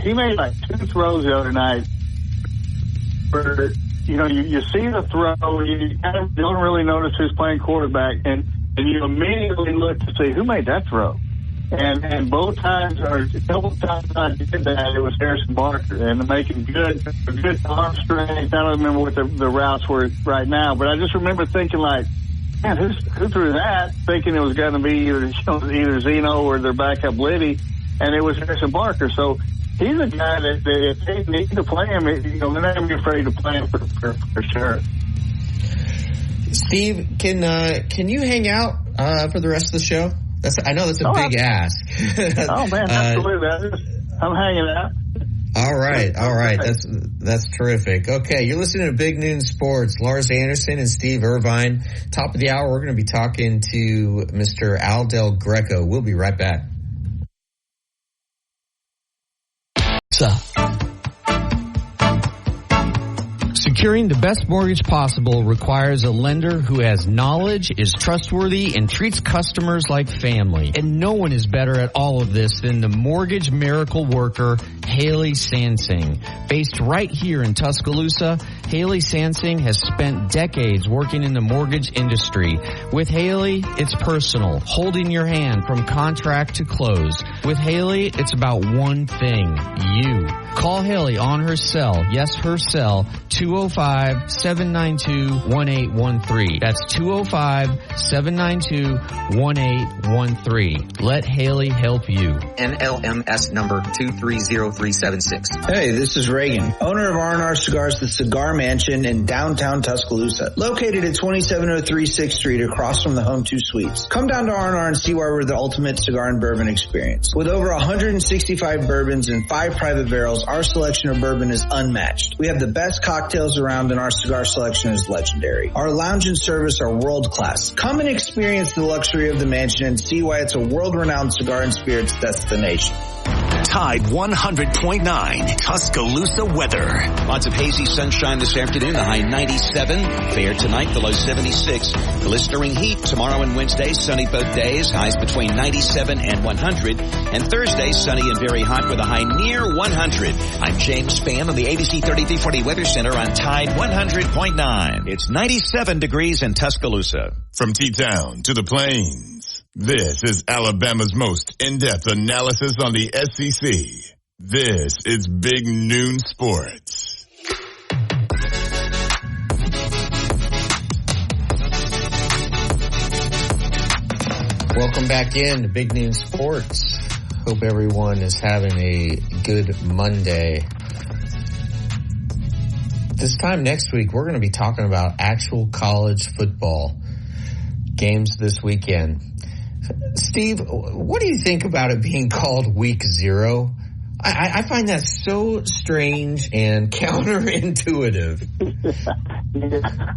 S10: He made like 2 throws the other night where you see the throw, you kind of don't really notice who's playing quarterback, and you immediately look to see who made that throw. And both times, or a couple of times I did that, it was Harrison Barker, and making good arm strength. I don't remember what the routes were right now, but I just remember thinking like, man, who threw that? Thinking it was going to be either Zeno or their backup Liddy, and it was Harrison Barker. So he's a guy that if they need to play him, they're not going to be afraid to play him for sure.
S2: Steve, can you hang out for the rest of the show? I know that's a big ask.
S10: Oh man, absolutely. I'm hanging out.
S2: All right. That's terrific. Okay, you're listening to Big Noon Sports. Lars Anderson and Steve Irvine. Top of the hour, we're going to be talking to Mr. Al Del Greco. We'll be right back.
S3: Securing the best mortgage possible requires a lender who has knowledge, is trustworthy, and treats customers like family. And no one is better at all of this than the mortgage miracle worker, Haley Sansing. Based right here in Tuscaloosa, Haley Sansing has spent decades working in the mortgage industry. With Haley, it's personal, holding your hand from contract to close. With Haley, it's about one thing, you. Call Haley on her cell, yes, her cell, 205-792-1813. That's 205-792-1813. Let Haley help you.
S4: NLMS number 230376.
S5: Hey, this is Reagan, owner of R&R Cigars, the Cigar Mansion in downtown Tuscaloosa, located at 2703 6th Street across from the Home 2 Suites. Come down to R&R and see why we're the ultimate cigar and bourbon experience. With over 165 bourbons and 5 private barrels, our selection of bourbon is unmatched. We have the best cocktails around and our cigar selection is legendary. Our lounge and service are world class. Come and experience the luxury of the mansion and see why it's a world-renowned cigar and spirits destination.
S1: Tide 100.9 Tuscaloosa weather.
S6: Lots of hazy sunshine this afternoon, the high 97. Fair tonight, the low 76. Blistering heat tomorrow and Wednesday, sunny both days, highs between 97 and 100. And Thursday, sunny and very hot with a high near 100. I'm James Spann on the ABC 3340 Weather Center on Tide 100.9. It's 97 degrees in Tuscaloosa.
S7: From T-Town to the Plains, This is Alabama's most in-depth analysis on the SEC. This is Big Noon Sports.
S2: Welcome back in to Big Noon Sports. Hope everyone is having a good Monday. This time next week, we're going to be talking about actual college football games this weekend. Steve, what do you think about it being called Week 0? I find that so strange and counterintuitive.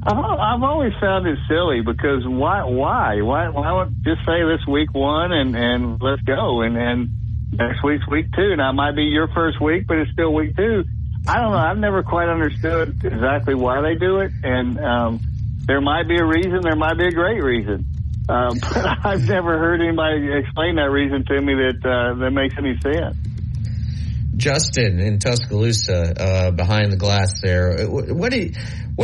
S10: I've always found it silly because why not just say this week 1 and let's go and next week's week 2. Now it might be your first week, but it's still week 2. I don't know. I've never quite understood exactly why they do it, and there might be a reason. There might be a great reason. But I've never heard anybody explain that reason to me that makes any sense.
S2: Justin in Tuscaloosa, behind the glass there. What do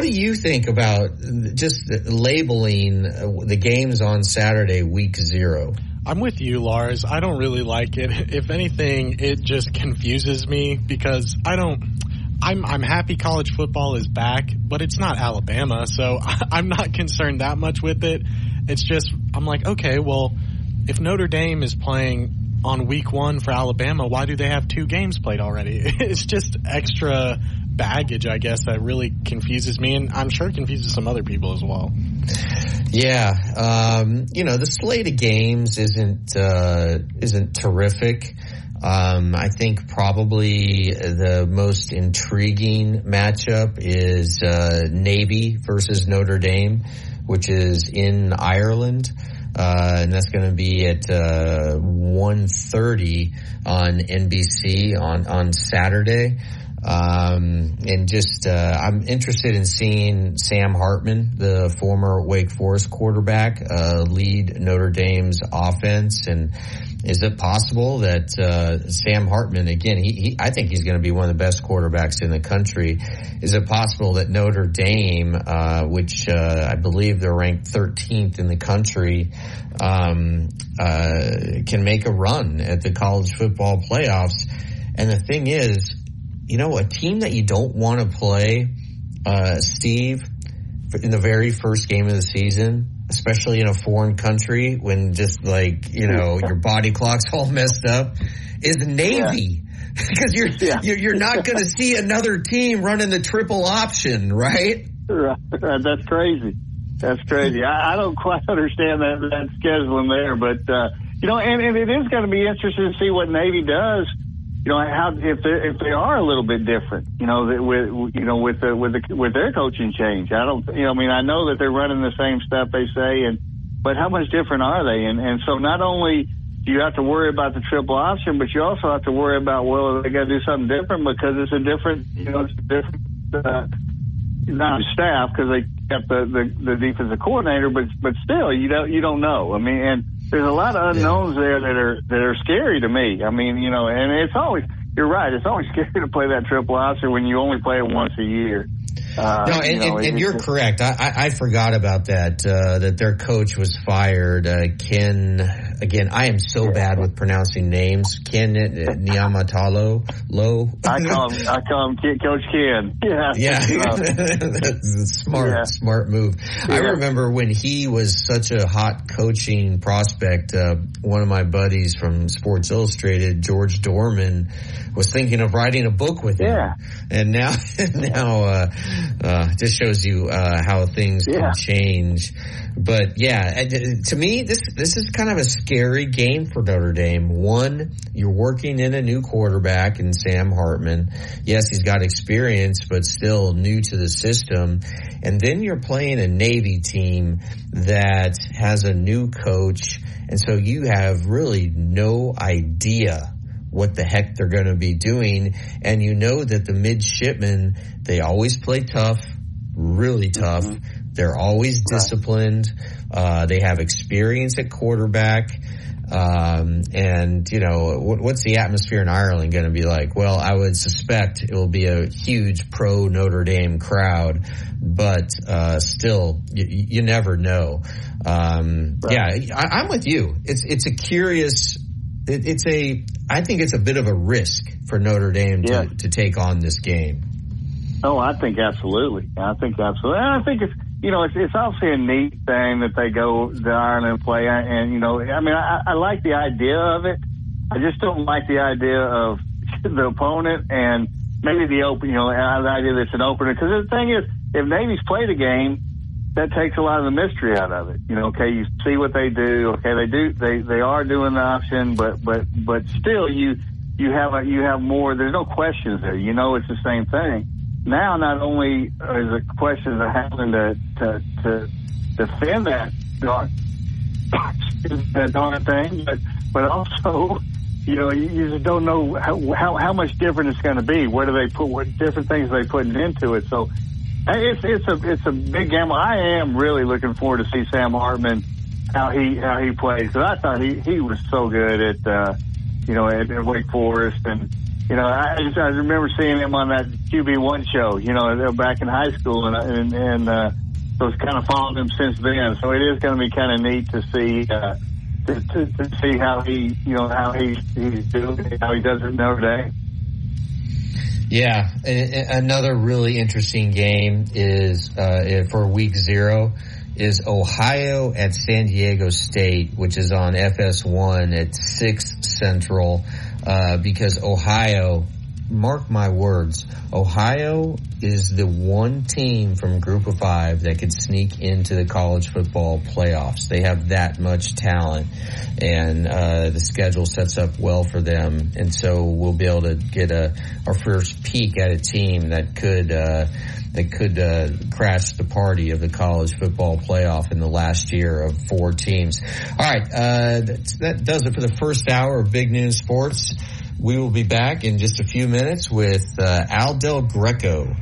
S2: you think about just labeling the games on Saturday Week 0?
S9: I'm with you, Lars. I don't really like it. If anything, it just confuses me because I'm happy college football is back, but it's not Alabama, so I'm not concerned that much with it. It's just, I'm like, okay, well, if Notre Dame is playing on week 1 for Alabama, why do they have 2 games played already? It's just extra baggage, I guess, that really confuses me, and I'm sure it confuses some other people as well.
S2: Yeah, the slate of games isn't terrific. I think probably the most intriguing matchup is Navy versus Notre Dame, which is in Ireland. And that's going to be at 1:30 on NBC on Saturday. And just I'm interested in seeing Sam Hartman, the former Wake Forest quarterback, lead Notre Dame's offense. And is it possible that Sam Hartman, again, I think he's going to be one of the best quarterbacks in the country. Is it possible that Notre Dame, which I believe they're ranked 13th in the country, can make a run at the college football playoffs? And the thing is, a team that you don't want to play, Steve, in the very first game of the season, especially in a foreign country when just your body clock's all messed up, is Navy. Because you're not going to see another team running the triple option, right?
S10: Right. That's crazy. I don't quite understand that scheduling there, but and it is going to be interesting to see what Navy does. How if they are a little bit different, with their coaching change. I know that they're running the same stuff they say, but how much different are they? And so not only do you have to worry about the triple option, but you also have to worry about, well, they got to do something different because it's a different, not staff because they kept the defensive coordinator, but still, you don't know. And there's a lot of unknowns there that are scary to me. And it's always, you're right, it's always scary to play that triple option when you only play it once a year.
S2: And you're correct. I forgot about that, that their coach was fired. Ken, again, I am so bad with pronouncing names. Ken Niumatalolo. I
S10: call him Coach Ken.
S2: Yeah. Smart move. Yeah. I remember when he was such a hot coaching prospect, one of my buddies from Sports Illustrated, George Dorman, was thinking of writing a book with him. Yeah. And now just shows you how things can change. But to me, this is kind of a scary game for Notre Dame. One, you're working in a new quarterback in Sam Hartman. Yes, he's got experience, but still new to the system. And then you're playing a Navy team that has a new coach, and so you have really no idea what the heck they're going to be doing. And you know that the midshipmen, they always play tough, really tough. Mm-hmm. They're always disciplined. They have experience at quarterback. And, you know, what's the atmosphere in Ireland going to be like? Well, I would suspect it will be a huge pro Notre Dame crowd, but still, you never know. Yeah, I'm with you. It's a curious. I think it's a bit of a risk for Notre Dame to take on this game.
S10: Oh, I think absolutely. And I think it's, you know, it's obviously a neat thing that they go to Ireland and play. And, you know, I mean, I like the idea of it. I just don't like the idea of the opponent and maybe the idea that it's an opener. Because the thing is, if Navy's played a game, that takes a lot of the mystery out of it. You know, okay, you see what they do. Okay, they are doing the option, but still you have more. There's no questions there. You know, it's the same thing. Now, not only is the questions of having to defend that darn thing, but also, you know, you just don't know how much different it's going to be. What different things are they putting into it? So it's a big gamble. I am really looking forward to see Sam Hartman, how he plays, because I thought he was so good at Wake Forest. And you know, I remember seeing him on that QB1 show, you know, back in high school, and so it's kind of followed him since then. So it is going to be kind of neat to see to see how he's doing, how he does at Notre Dame.
S2: Yeah, another really interesting game is for week 0 is Ohio at San Diego State, which is on FS1 at 6 Central. Because Ohio, mark my words, Ohio is the one team from Group of 5 that could sneak into the college football playoffs. They have that much talent, and the schedule sets up well for them. And so we'll be able to get our first peek at a team that could crash the party of the college football playoff in the last year of 4 teams. All right, that does it for the first hour of Big Noon Sports. We will be back in just a few minutes with Al Del Greco.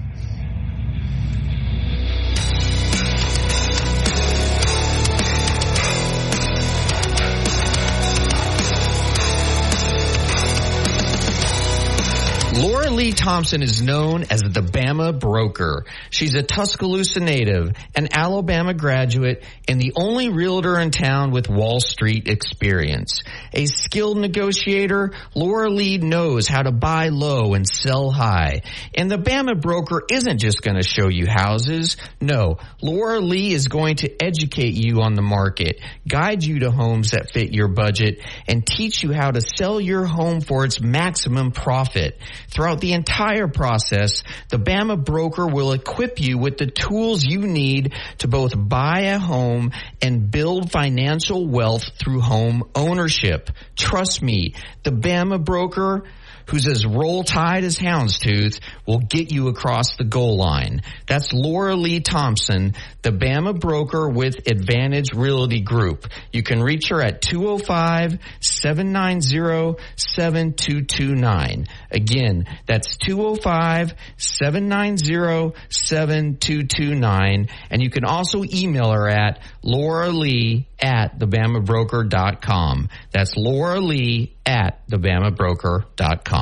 S3: Laura Lee Thompson is known as the Bama Broker. She's a Tuscaloosa native, an Alabama graduate, and the only realtor in town with Wall Street experience. A skilled negotiator, Laura Lee knows how to buy low and sell high. And the Bama Broker isn't just going to show you houses. No, Laura Lee is going to educate you on the market, guide you to homes that fit your budget, and teach you how to sell your home for its maximum profit. Throughout the entire process, the Bama Broker will equip you with the tools you need to both buy a home and build financial wealth through home ownership. Trust me, the Bama Broker, who's as roll tide as houndstooth, will get you across the goal line. That's Laura Lee Thompson, the Bama Broker with Advantage Realty Group. You can reach her at 205-790-7229. Again, that's 205-790-7229. And you can also email her at lauralee@thebamabroker.com. That's Laura Lee at thebamabroker.com.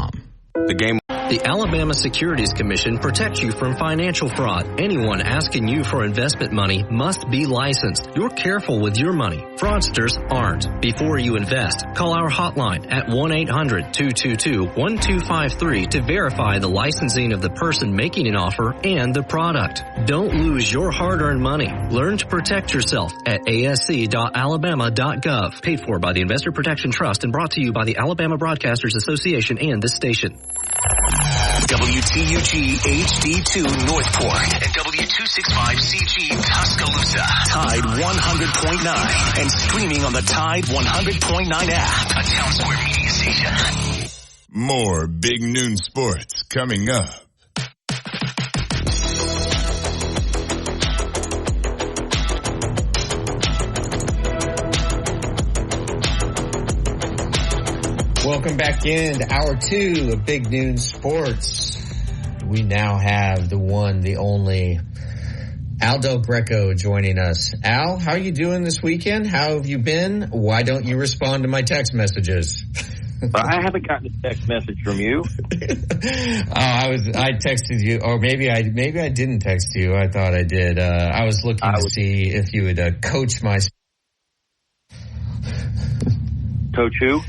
S11: The Alabama Securities Commission protects you from financial fraud. Anyone asking you for investment money must be licensed. You're careful with your money. Fraudsters aren't. Before you invest, call our hotline at 1-800-222-1253 to verify the licensing of the person making an offer and the product. Don't lose your hard-earned money. Learn to protect yourself at asc.alabama.gov. Paid for by the Investor Protection Trust and brought to you by the Alabama Broadcasters Association and this station.
S1: WTUG HD2 Northport and W265CG Tuscaloosa. Tide 100.9 and streaming on the Tide 100.9 app. A Town Square Media station.
S7: More Big Noon Sports coming up.
S2: Welcome back into Hour 2 of Big Noon Sports. We now have the one, the only Al Del Greco joining us. Al, how are you doing this weekend? How have you been? Why don't you respond to my text messages?
S12: I haven't gotten a text message from you.
S2: I texted you, or maybe I didn't text you. I thought I did. I was looking to see if you would coach my.
S12: Coach who?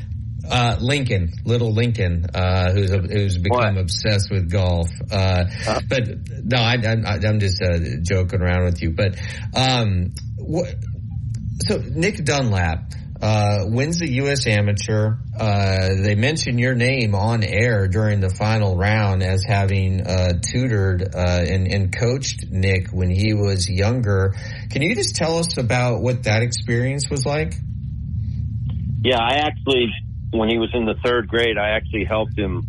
S2: Little Lincoln, who's become obsessed with golf. But no, I'm just joking around with you. But so Nick Dunlap wins the U.S. Amateur. They mention your name on air during the final round as having tutored and coached Nick when he was younger. Can you just tell us about what that experience was like?
S12: Yeah, I actually, when he was in the third grade, I actually helped him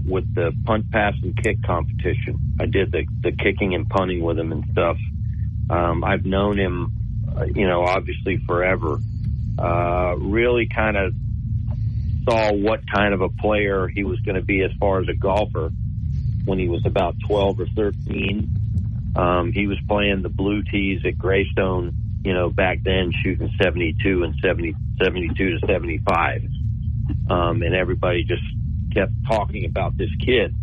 S12: with the punt, pass, and kick competition. I did the kicking and punting with him and stuff. I've known him, obviously forever. Really kind of saw what kind of a player he was going to be as far as a golfer when he was about 12 or 13. He was playing the blue tees at Greystone, back then, shooting 72 and 72 to 75. And everybody just kept talking about this kid.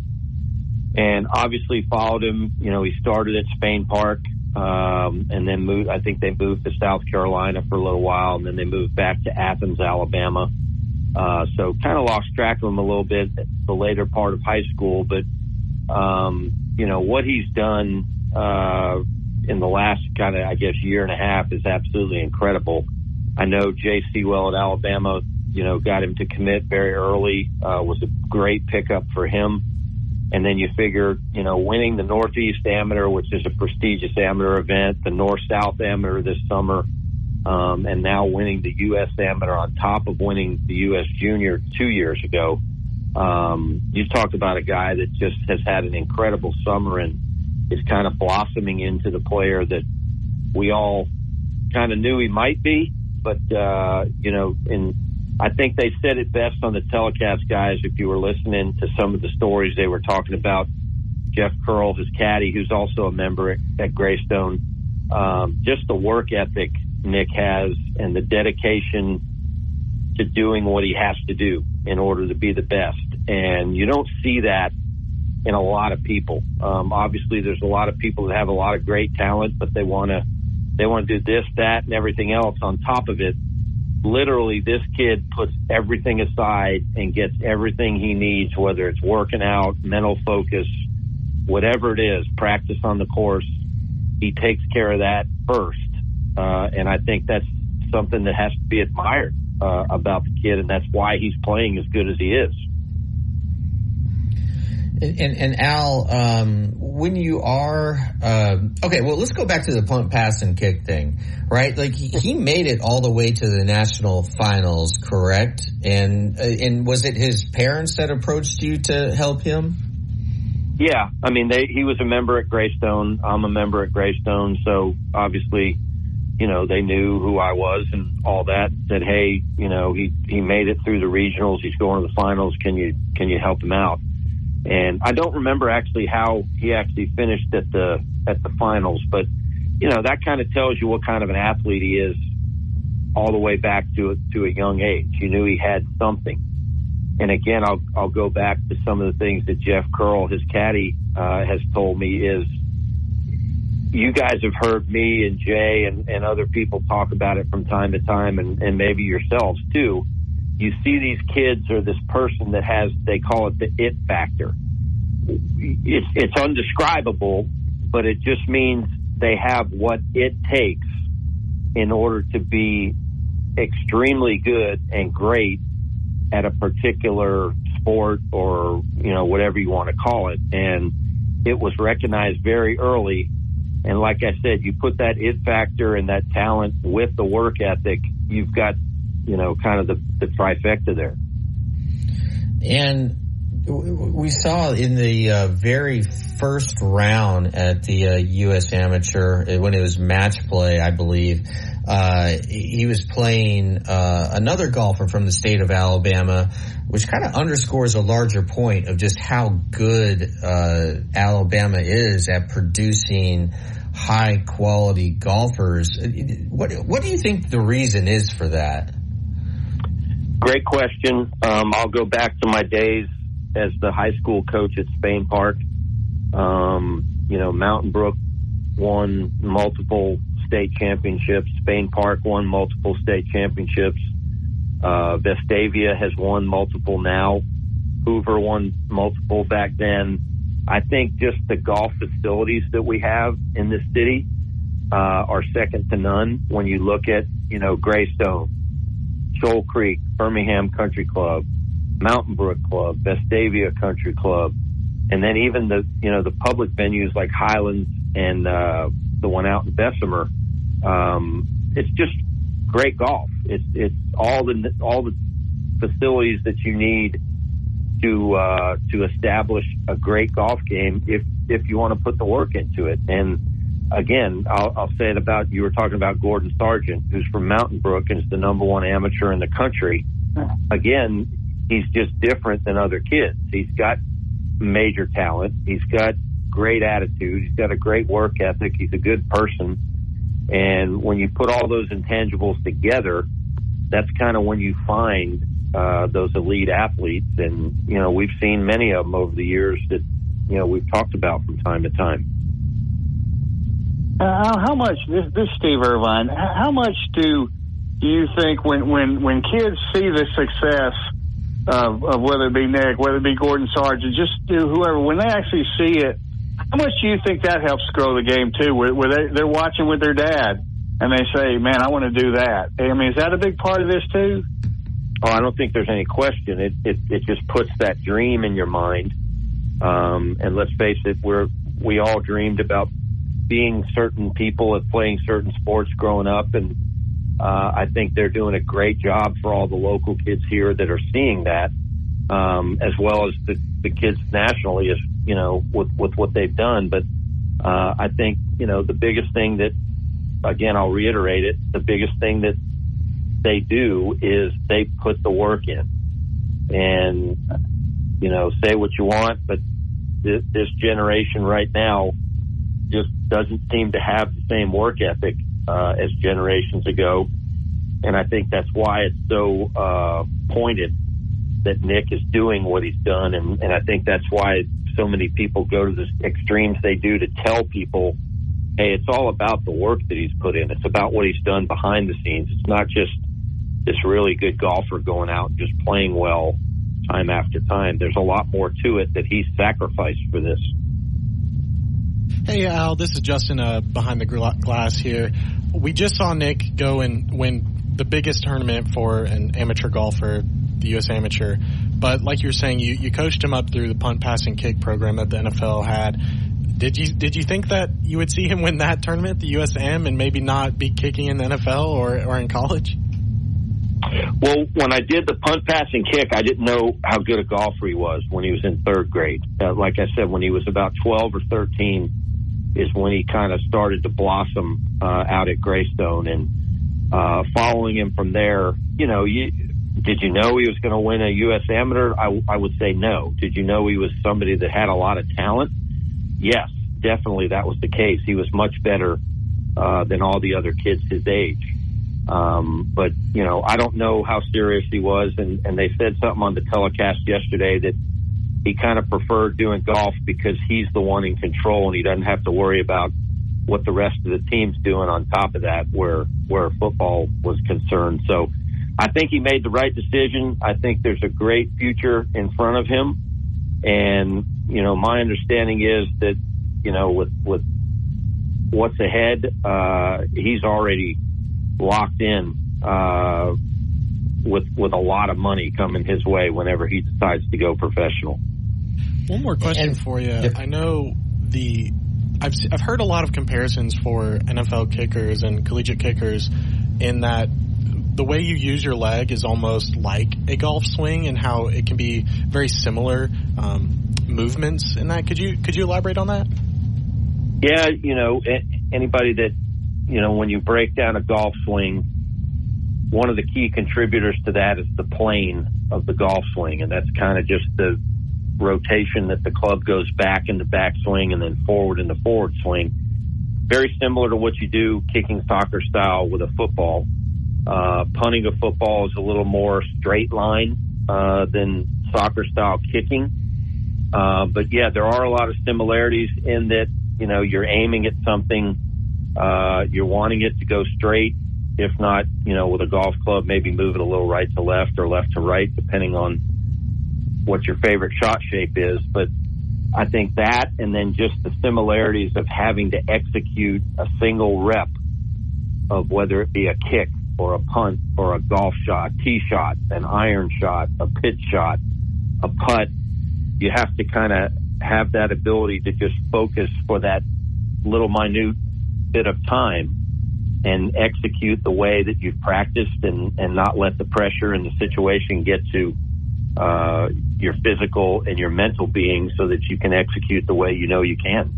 S12: And obviously followed him. He started at Spain Park, and then moved. I think they moved to South Carolina for a little while, and then they moved back to Athens, Alabama. So kind of lost track of him a little bit at the later part of high school. But, what he's done in the last kind of, I guess, year and a half is absolutely incredible. I know Jay Sewell at Alabama, got him to commit very early, was a great pickup for him. And then you figure, winning the Northeast Amateur, which is a prestigious amateur event, the North-South Amateur this summer, and now winning the U.S. Amateur on top of winning the U.S. Junior 2 years ago. You talked about a guy that just has had an incredible summer and is kind of blossoming into the player that we all kind of knew he might be. But, I think they said it best on the telecast, guys, if you were listening to some of the stories they were talking about. Jeff Curl, his caddy, who's also a member at Greystone, just the work ethic Nick has and the dedication to doing what he has to do in order to be the best. And you don't see that in a lot of people. Obviously, there's a lot of people that have a lot of great talent, but they want to do this, that, and everything else on top of it. Literally, this kid puts everything aside and gets everything he needs, whether it's working out, mental focus, whatever it is, practice on the course. He takes care of that first. And I think that's something that has to be admired about the kid, and that's why he's playing as good as he is.
S2: And Al, when you are okay, well, let's go back to the punt, pass, and kick thing, right? Like he made it all the way to the national finals, correct? And was it his parents that approached you to help him?
S12: Yeah, I mean, he was a member at Greystone. I'm a member at Greystone, so obviously, they knew who I was and all that. Said, hey, he made it through the regionals. He's going to the finals. Can you help him out? And I don't remember actually how he actually finished at the finals, but that kind of tells you what kind of an athlete he is all the way back to a young age. You knew he had something. And again, I'll go back to some of the things that Jeff Curl, his caddy, has told me is, you guys have heard me and Jay and other people talk about it from time to time, and maybe yourselves too. You see these kids or this person that has, they call it the it factor. It's undescribable, but it just means they have what it takes in order to be extremely good and great at a particular sport or, whatever you want to call it. And it was recognized very early. And like I said, you put that it factor and that talent with the work ethic, you've got, kind of the trifecta there.
S2: And we saw in the very first round at the U.S. Amateur, when it was match play, I believe, he was playing another golfer from the state of Alabama, which kind of underscores a larger point of just how good Alabama is at producing high quality golfers. What do you think the reason is for that?
S12: Great question. I'll go back to my days as the high school coach at Spain Park. Mountain Brook won multiple state championships. Spain Park won multiple state championships. Vestavia has won multiple now. Hoover won multiple back then. I think just the golf facilities that we have in this city are second to none. When you look at, Greystone, Shoal Creek, Birmingham Country Club, Mountain Brook Club, Vestavia Country Club, and then even the public venues like Highlands and the one out in Bessemer. It's just great golf. It's all the facilities that you need to establish a great golf game if you want to put the work into it. And again, I'll say it about, you were talking about Gordon Sargent, who's from Mountain Brook and is the #1 amateur in the country. Again, he's just different than other kids. He's got major talent. He's got great attitude. He's got a great work ethic. He's a good person. And when you put all those intangibles together, that's kind of when you find those elite athletes. And, we've seen many of them over the years that, we've talked about from time to time.
S10: How much, this Steve Irvine, how much do you think when kids see the success of whether it be Nick, whether it be Gordon Sargent, just whoever, when they actually see it, how much do you think that helps grow the game too, where they're watching with their dad and they say, man, I want to do that? I mean, is that a big part of this too?
S12: Oh, I don't think there's any question. It just puts that dream in your mind. And let's face it, we all dreamed about being certain people and playing certain sports growing up. And I think they're doing a great job for all the local kids here that are seeing that, as well as the kids nationally, as with what they've done. But I think, the biggest thing that, again, I'll reiterate it, the biggest thing that they do is they put the work in. And, say what you want, but this generation right now just doesn't seem to have the same work ethic as generations ago. And I think that's why it's so pointed that Nick is doing what he's done. And I think that's why so many people go to the extremes they do to tell people, hey, it's all about the work that he's put in. It's about what he's done behind the scenes. It's not just this really good golfer going out and just playing well time after time. There's a lot more to it that he's sacrificed for this.
S9: Hey, Al, this is Justin behind the glass here. We just saw Nick go and win the biggest tournament for an amateur golfer, the U.S. Amateur. But like you were saying, you coached him up through the punt, pass, and kick program that the NFL had. Did you think that you would see him win that tournament, the USM, and maybe not be kicking in the NFL or in college?
S12: Well, when I did the punt, pass, and kick, I didn't know how good a golfer he was when he was in third grade. Like I said, when he was about 12 or 13 is when he kind of started to blossom out at Greystone. And following him from there, did you know he was going to win a U.S. Amateur? I would say no. Did you know he was somebody that had a lot of talent? Yes, definitely that was the case. He was much better than all the other kids his age. But, I don't know how serious he was. And they said something on the telecast yesterday that he kind of preferred doing golf because he's the one in control and he doesn't have to worry about what the rest of the team's doing on top of that where football was concerned. So I think he made the right decision. I think there's a great future in front of him. And, my understanding is that, with what's ahead, he's already locked in with a lot of money coming his way whenever he decides to go professional.
S9: One more question for you. I know I've heard a lot of comparisons for NFL kickers and collegiate kickers in that the way you use your leg is almost like a golf swing and how it can be very similar movements in that. Could you elaborate on that?
S12: Yeah, anybody that, when you break down a golf swing, one of the key contributors to that is the plane of the golf swing. And that's kind of just the rotation that the club goes back in the back swing and then forward in the forward swing. very similar to what you do kicking soccer style with a football. Punting a football is a little more straight line than soccer style kicking. But yeah, there are a lot of similarities in that, you're aiming at something, you're wanting it to go straight. If not, with a golf club, maybe move it a little right to left or left to right, depending on what your favorite shot shape is. But I think that, and then just the similarities of having to execute a single rep of whether it be a kick or a punt or a golf shot, tee shot, an iron shot, a pitch shot, a putt, you have to kind of have that ability to just focus for that little minute bit of time and execute the way that you've practiced and not let the pressure and the situation get to your physical and your mental being so that you can execute the way you can.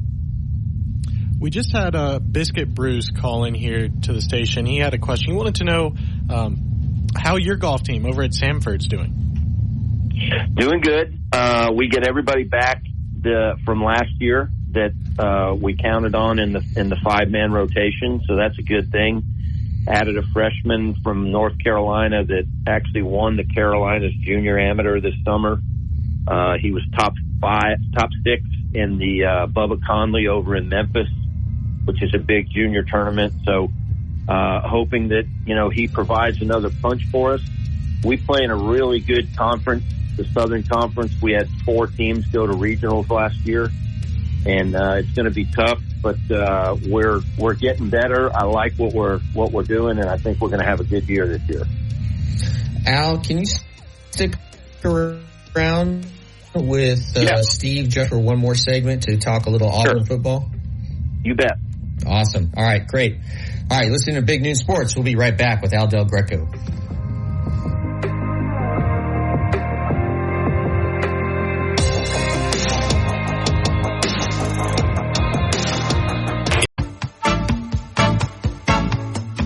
S9: We just had Biscuit Bruce call in here to the station. He had a question. He wanted to know how your golf team over at Samford's doing.
S12: Doing good. We get everybody back from last year that we counted on in the 5-man rotation, so that's a good thing. Added a freshman from North Carolina that actually won the Carolinas Junior Amateur this summer. He was top 6 in the Bubba Conley over in Memphis, which is a big junior tournament. So hoping that he provides another punch for us. We play in a really good conference, the Southern Conference. We had 4 teams go to regionals last year, and it's going to be tough, but we're getting better. I like what we're doing, and I think we're going to have a good year this year.
S2: Al, can you stick around with Steve just for one more segment to talk a little Auburn football?
S12: You bet.
S2: Awesome. All right, great. All right, listening to Big Noon Sports. We'll be right back with Al Del Greco.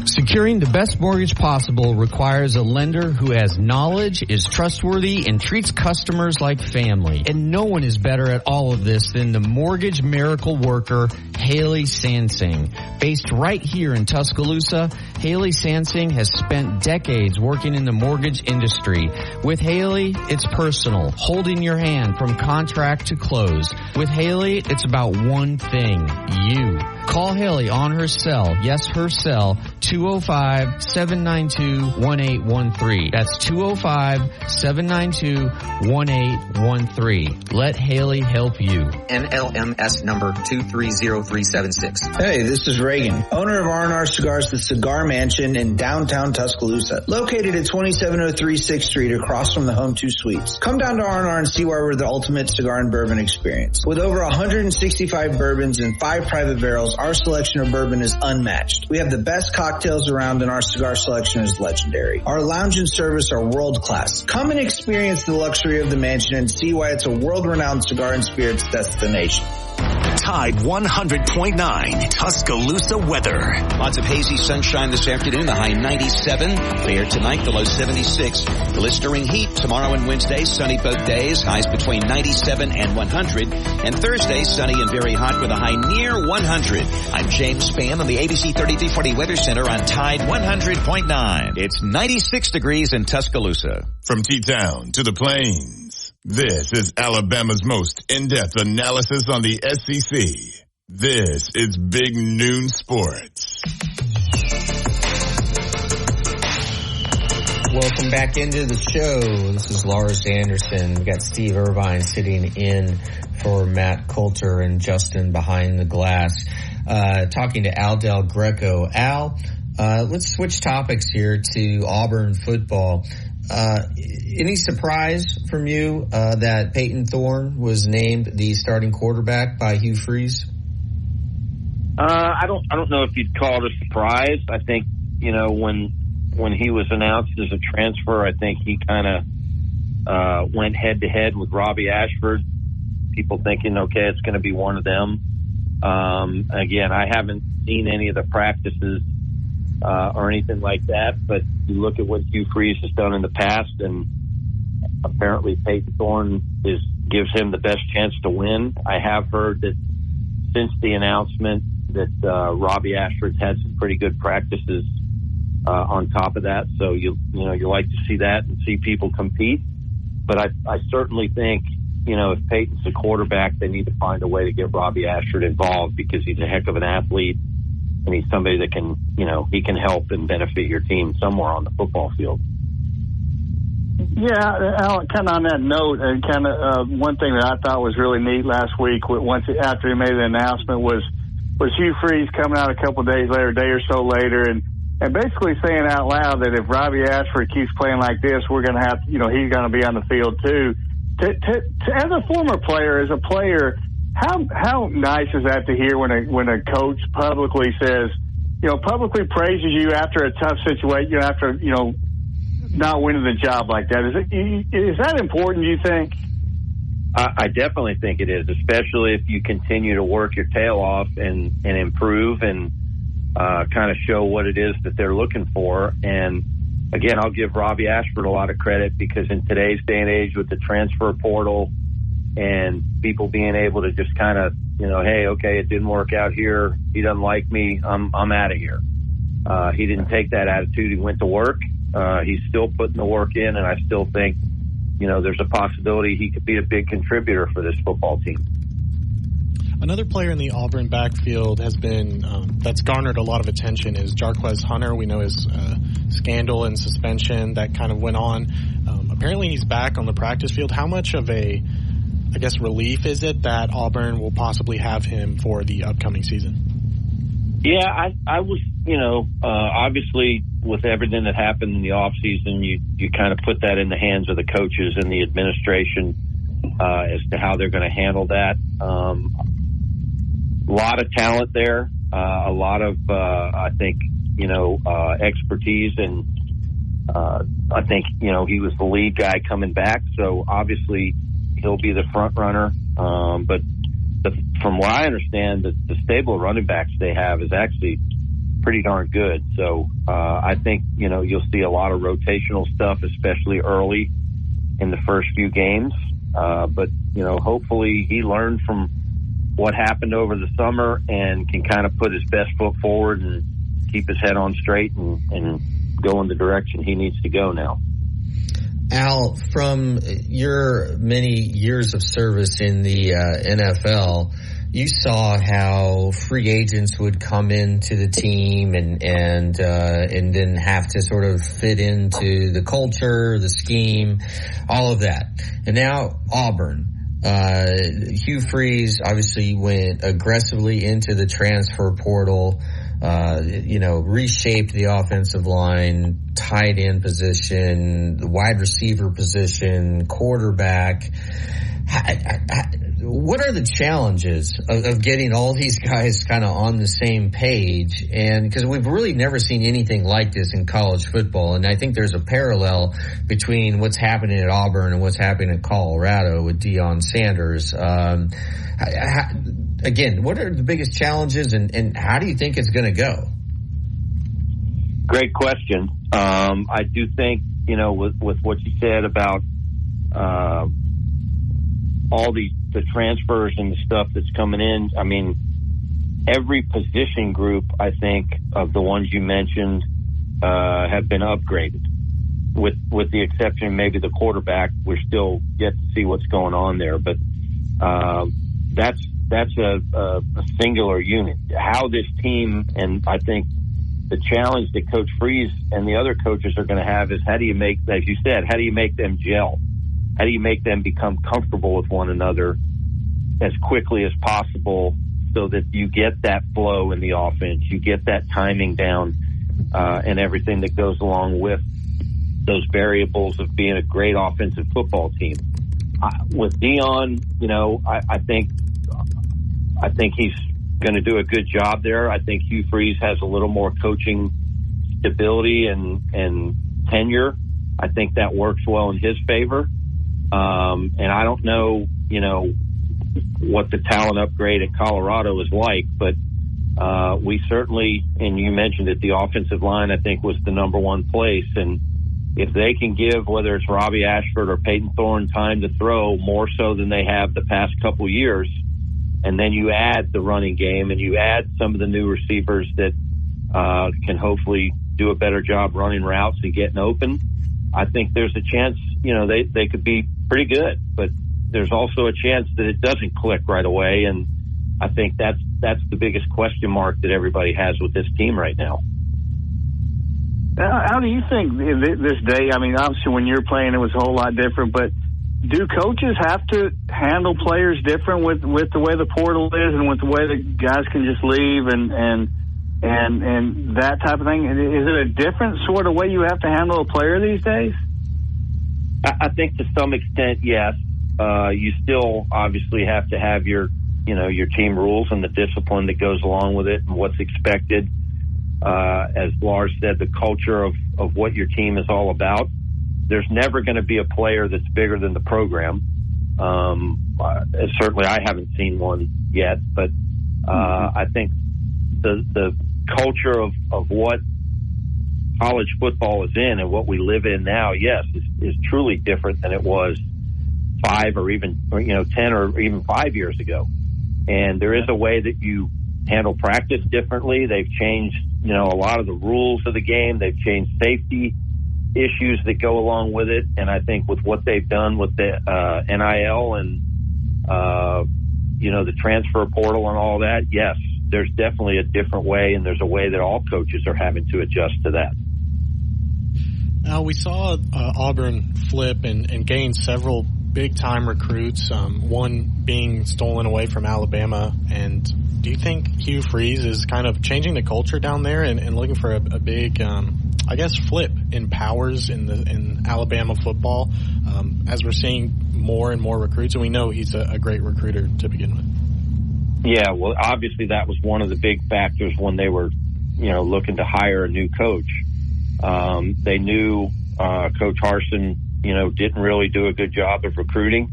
S3: Securing the best mortgage possible requires a lender who has knowledge, is trustworthy, and treats customers like family. And no one is better at all of this than the mortgage miracle worker, Haley Sansing. Based right here in Tuscaloosa, Haley Sansing has spent decades working in the mortgage industry. With Haley, it's personal, holding your hand from contract to close. With Haley, it's about one thing, you. Call Haley on her cell, yes, her cell, 205-792-1813. That's 205-792-1813. Let Haley help you.
S4: NLMS number 230376.
S5: Hey, this is Reagan, owner of R&R Cigars, the Cigar Mansion in downtown Tuscaloosa, located at 2703 6th Street across from the Home 2 Suites. Come down to R&R and see why we're the ultimate cigar and bourbon experience. With over 165 bourbons and 5 private barrels, our selection of bourbon is unmatched. We have the best cocktails around and our cigar selection is legendary. Our lounge and service are world class. Come and experience the luxury of the mansion and see why it's a world-renowned cigar and spirits destination.
S1: Tide 100.9 Tuscaloosa weather.
S6: Lots of hazy sunshine this afternoon, the high 97. Fair tonight, the low 76. Blistering heat tomorrow and Wednesday, sunny both days, highs between 97 and 100. And Thursday, sunny and very hot with a high near 100. I'm James Spann on the ABC 3340 Weather Center on Tide 100.9. It's 96 degrees in Tuscaloosa.
S7: From T-Town to the Plains, this is Alabama's most in-depth analysis on the SEC. This is Big Noon Sports.
S2: Welcome back into the show. This is Lars Anderson. We got Steve Irvine sitting in for Matt Coulter and Justin behind the glass, talking to Al Del Greco. Al, let's switch topics here to Auburn football. Any surprise from you that Peyton Thorne was named the starting quarterback by Hugh Freeze?
S12: I don't know if you'd call it a surprise. I think, when he was announced as a transfer, I think he kind of went head to head with Robbie Ashford. People thinking, okay, it's going to be one of them. Again, I haven't seen any of the practices or anything like that, but you look at what Hugh Freeze has done in the past, and apparently Peyton Thorne gives him the best chance to win. I have heard that since the announcement that Robbie Ashford's had some pretty good practices on top of that. So you like to see that and see people compete. But I certainly think, if Peyton's the quarterback, they need to find a way to get Robbie Ashford involved, because he's a heck of an athlete and he's somebody that can, he can help and benefit your team somewhere on the football field.
S10: Yeah, Al, kind of on that note, and kind of one thing that I thought was really neat last week, after he made the announcement, was Hugh Freeze coming out a couple of days later, a day or so later, and basically saying out loud that if Robbie Ashford keeps playing like this, we're going to have, he's going to be on the field too. As a former player, as a player, how nice is that to hear when a coach publicly says, publicly praises you after a tough situation, after not winning the job like that? Is that important, do you think?
S12: I definitely think it is, especially if you continue to work your tail off and improve and kind of show what it is that they're looking for. And again, I'll give Robbie Ashford a lot of credit, because in today's day and age with the transfer portal and people being able to just kind of, hey, okay, it didn't work out here, he doesn't like me, I'm out of here. He didn't take that attitude. He went to work. He's still putting the work in, and I still think, there's a possibility he could be a big contributor for this football team.
S9: Another player in the Auburn backfield has been that's garnered a lot of attention is Jarquez Hunter. We know his scandal and suspension that kind of went on. Apparently he's back on the practice field. How much of a, relief is it that Auburn will possibly have him for the upcoming season?
S12: Yeah, I was, obviously with everything that happened in the offseason, you kind of put that in the hands of the coaches and the administration as to how they're going to handle that. A lot of talent there, a lot of, I think, expertise, and I think, he was the lead guy coming back, so obviously he'll be the front runner. But from what I understand, the stable of running backs they have is actually pretty darn good. So I think, you'll see a lot of rotational stuff, especially early in the first few games. But, hopefully he learned from what happened over the summer and can kind of put his best foot forward and keep his head on straight and go in the direction he needs to go now.
S2: Al, from your many years of service in the NFL, you saw how free agents would come into the team and then have to sort of fit into the culture, the scheme, all of that. And now Auburn. Hugh Freeze obviously went aggressively into the transfer portal, reshaped the offensive line, tight end position, the wide receiver position, quarterback. What are the challenges of getting all these guys kind of on the same page? And because we've really never seen anything like this in college football. And I think there's a parallel between what's happening at Auburn and what's happening in Colorado with Deion Sanders. Again, what are the biggest challenges and how do you think it's going to go?
S12: Great question. I do think, with what you said about, all the transfers and the stuff that's coming in. I mean, every position group, I think, of the ones you mentioned, have been upgraded. With the exception of maybe the quarterback, we're still yet to see what's going on there. But that's a singular unit. How this team, and I think the challenge that Coach Freeze and the other coaches are going to have is how do you make, as you said, how do you make them gel? How do you make them become comfortable with one another as quickly as possible so that you get that flow in the offense, you get that timing down, and everything that goes along with those variables of being a great offensive football team. With Deion, I think he's going to do a good job there. I think Hugh Freeze has a little more coaching stability and tenure. I think that works well in his favor. And I don't know, what the talent upgrade at Colorado is like, but we certainly, and you mentioned it, the offensive line, I think, was the number one place. And if they can give, whether it's Robbie Ashford or Peyton Thorne, time to throw more so than they have the past couple years, and then you add the running game and you add some of the new receivers that can hopefully do a better job running routes and getting open, I think there's a chance, they could be pretty good, but there's also a chance that it doesn't click right away. And I think that's the biggest question mark that everybody has with this team right now.
S10: How do you think this day, I mean, obviously when you're playing it was a whole lot different, but do coaches have to handle players different with the way the portal is and with the way that guys can just leave and that type of thing? Is it a different sort of way you have to handle a player these days?
S12: I think to some extent, yes. You still obviously have to have your team rules and the discipline that goes along with it and what's expected. As Lars said, the culture of what your team is all about. There's never going to be a player that's bigger than the program. Certainly I haven't seen one yet, but I think the culture of what college football is in and what we live in now, yes, is truly different than it was 5 or even 10 or even 5 years ago. And there is a way that you handle practice differently. They've changed, a lot of the rules of the game. They've changed safety issues that go along with it. And I think with what they've done with the NIL and, the transfer portal and all that, yes, there's definitely a different way, and there's a way that all coaches are having to adjust to that.
S9: Now, we saw Auburn flip and gain several big-time recruits, one being stolen away from Alabama. And do you think Hugh Freeze is kind of changing the culture down there and looking for a big, flip in powers in Alabama football as we're seeing more and more recruits? And we know he's a great recruiter to begin with.
S12: Yeah, well, obviously that was one of the big factors when they were, looking to hire a new coach. They knew Coach Harsin, didn't really do a good job of recruiting.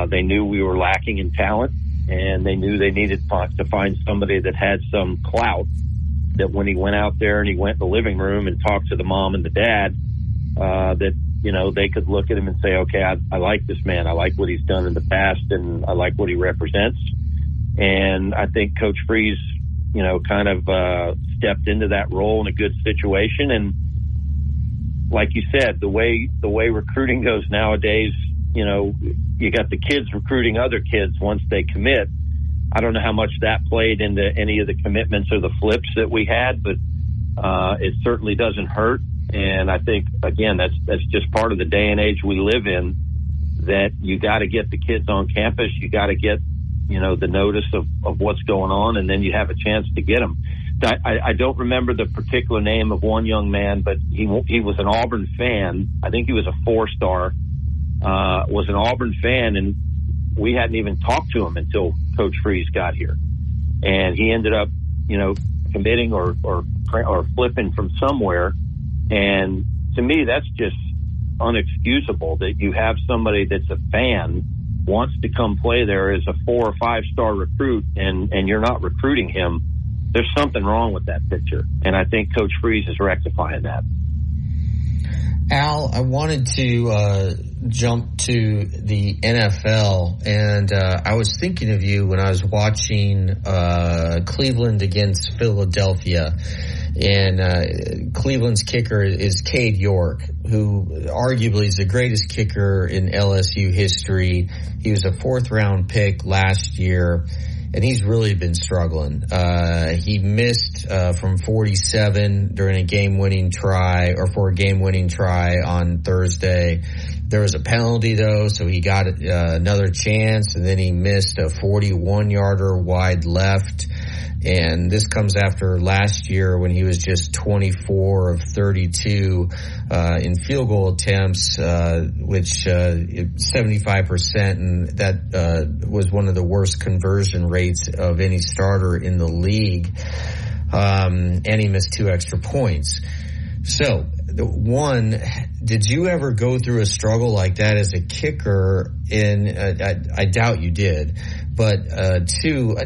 S12: They knew we were lacking in talent, and they knew they needed to find somebody that had some clout, that when he went out there and he went in the living room and talked to the mom and the dad, that, they could look at him and say, okay, I like this man. I like what he's done in the past, and I like what he represents. And I think Coach Freeze, stepped into that role in a good situation. And like you said, the way recruiting goes nowadays, you got the kids recruiting other kids once they commit. I don't know how much that played into any of the commitments or the flips that we had, but it certainly doesn't hurt. And I think, again, that's just part of the day and age we live in, that you got to get the kids on campus. You got to get, the notice of what's going on, and then you have a chance to get them. I don't remember the particular name of one young man, but he was an Auburn fan. I think he was a 4-star, was an Auburn fan, and we hadn't even talked to him until Coach Freeze got here. And he ended up, committing or flipping from somewhere. And to me, that's just unexcusable that you have somebody that's a fan, wants to come play there as a 4 or 5-star recruit, and you're not recruiting him. There's something wrong with that picture. And I think Coach Freeze is rectifying that.
S2: Al, I wanted to jump to the NFL, and I was thinking of you when I was watching Cleveland against Philadelphia. And Cleveland's kicker is Cade York, who arguably is the greatest kicker in LSU history. He was a 4th-round pick last year, and he's really been struggling. He missed from 47 during a game-winning try, or for a game-winning try on Thursday. There was a penalty, though, so he got another chance, and then he missed a 41-yarder wide left. And this comes after last year when he was just 24 of 32 in field goal attempts, which 75%, and that was one of the worst conversion rates of any starter in the league. And he missed 2 extra points. So, one, did you ever go through a struggle like that as a kicker? I doubt you did. But 2,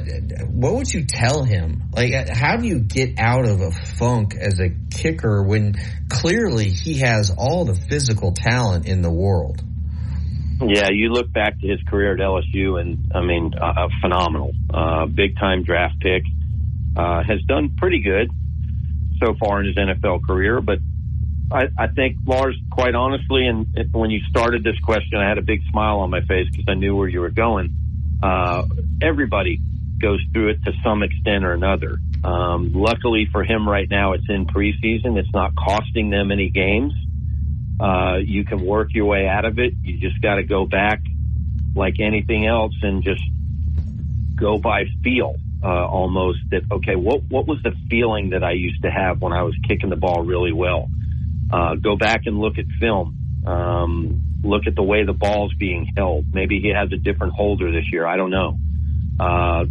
S2: what would you tell him? Like, how do you get out of a funk as a kicker when clearly he has all the physical talent in the world?
S12: Yeah, you look back to his career at LSU, and I mean, phenomenal, big time draft pick. Has done pretty good so far in his NFL career, but I think, Lars, quite honestly, and when you started this question, I had a big smile on my face because I knew where you were going. Everybody goes through it to some extent or another. Luckily for him right now, it's in preseason. It's not costing them any games. You can work your way out of it. You just got to go back like anything else and just go by feel, almost that, okay, what was the feeling that I used to have when I was kicking the ball really well? Go back and look at film. Look at the way the ball's being held. Maybe he has a different holder this year. I don't know.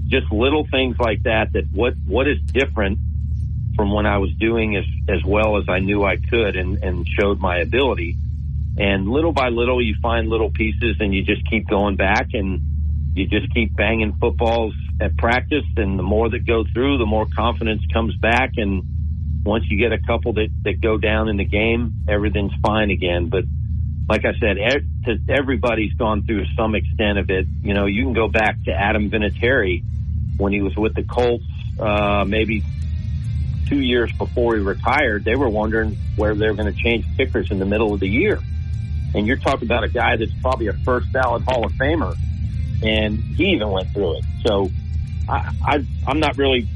S12: Just little things like that what is different from when I was doing as well as I knew I could and showed my ability. And little by little, you find little pieces and you just keep going back and you just keep banging footballs at practice. And the more that go through, the more confidence comes back. And once you get a couple that go down in the game, everything's fine again. But like I said, everybody's gone through some extent of it. You know, you can go back to Adam Vinatieri when he was with the Colts, maybe 2 years before he retired. They were wondering where they were going to change kickers in the middle of the year. And you're talking about a guy that's probably a first ballot Hall of Famer, and he even went through it. So I'm not really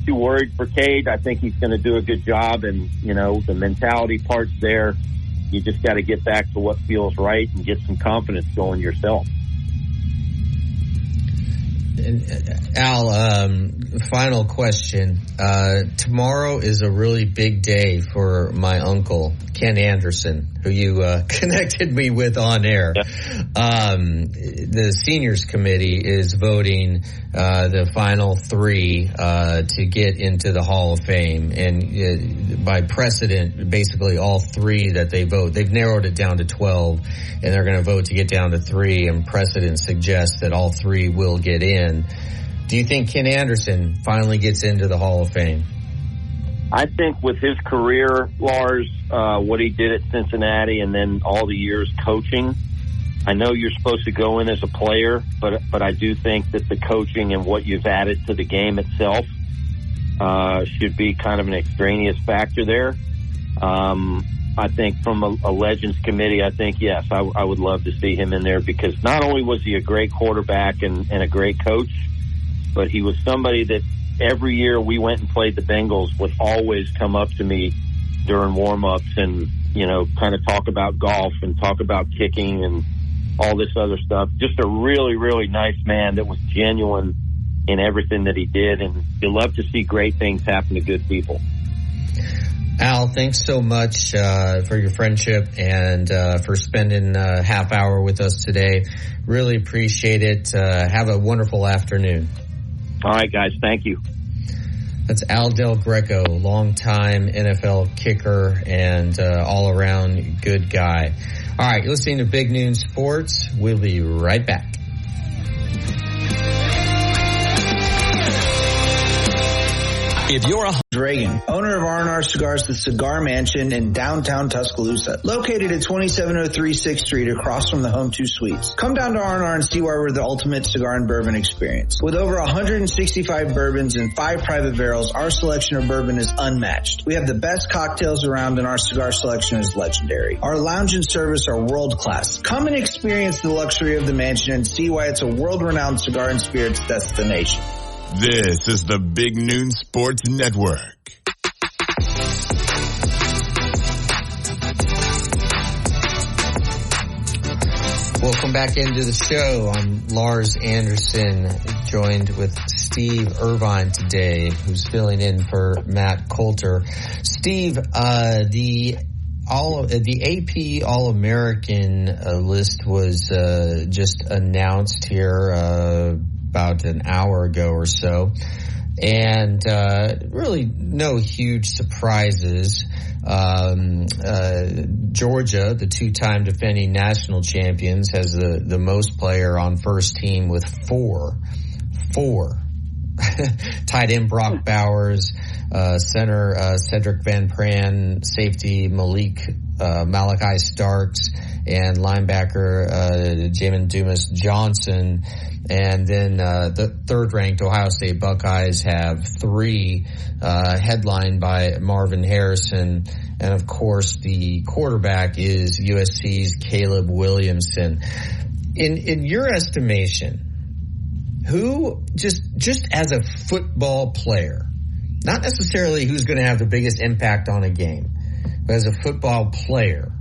S12: too worried for Cade. I think he's going to do a good job, and, you know, the mentality part's there. You just got to get back to what feels right and get some confidence going yourself.
S2: And Al, final question. Tomorrow is a really big day for my uncle, Ken Anderson, who you connected me with on air.
S12: Yeah.
S2: The seniors committee is voting the final three to get into the Hall of Fame. And by precedent, basically all three that they vote, they've narrowed it down to 12, and they're going to vote to get down to 3, and precedent suggests that all 3 will get in. Do you think Ken Anderson finally gets into the Hall of Fame?
S12: I think with his career, Lars, what he did at Cincinnati and then all the years coaching, I know you're supposed to go in as a player, but I do think that the coaching and what you've added to the game itself should be kind of an extraneous factor there. I think from a Legends committee, I think, yes, I would love to see him in there, because not only was he a great quarterback and a great coach, but he was somebody that every year we went and played the Bengals would always come up to me during warm-ups and, you know, kind of talk about golf and talk about kicking and all this other stuff. Just a really, really nice man that was genuine in everything that he did. And you love to see great things happen to good people.
S2: Al, thanks so much for your friendship and for spending a half hour with us today. Really appreciate it. Have a wonderful afternoon.
S12: All right, guys. Thank you.
S2: That's Al Del Greco, longtime NFL kicker and all-around good guy. All right, you're listening to Big Noon Sports. We'll be right back.
S1: If you're
S5: Reagan, owner of R&R Cigars, the Cigar Mansion in downtown Tuscaloosa, located at 2703 6th Street across from the Home 2 Suites. Come down to R&R and see why we're the ultimate cigar and bourbon experience. With over 165 bourbons and 5 private barrels, our selection of bourbon is unmatched. We have the best cocktails around, and our cigar selection is legendary. Our lounge and service are world class. Come and experience the luxury of the mansion and see why it's a world-renowned cigar and spirits destination.
S7: This is the Big Noon Sports Network.
S2: Welcome back into the show. I'm Lars Anderson, joined with Steve Irvine today, who's filling in for Matt Coulter. Steve, the AP All-American list was just announced here about an hour ago or so, and really no huge surprises. Georgia, the 2-time defending national champions, has the most player on first team with 4. tight end Brock Bowers, center Cedric Van Pran, safety Malachi Starks, and linebacker Jamin Dumas Johnson. And then the third-ranked Ohio State Buckeyes have 3, headlined by Marvin Harrison. And, of course, the quarterback is USC's Caleb Williamson. In your estimation, who, just as a football player, not necessarily who's going to have the biggest impact on a game, but as a football player,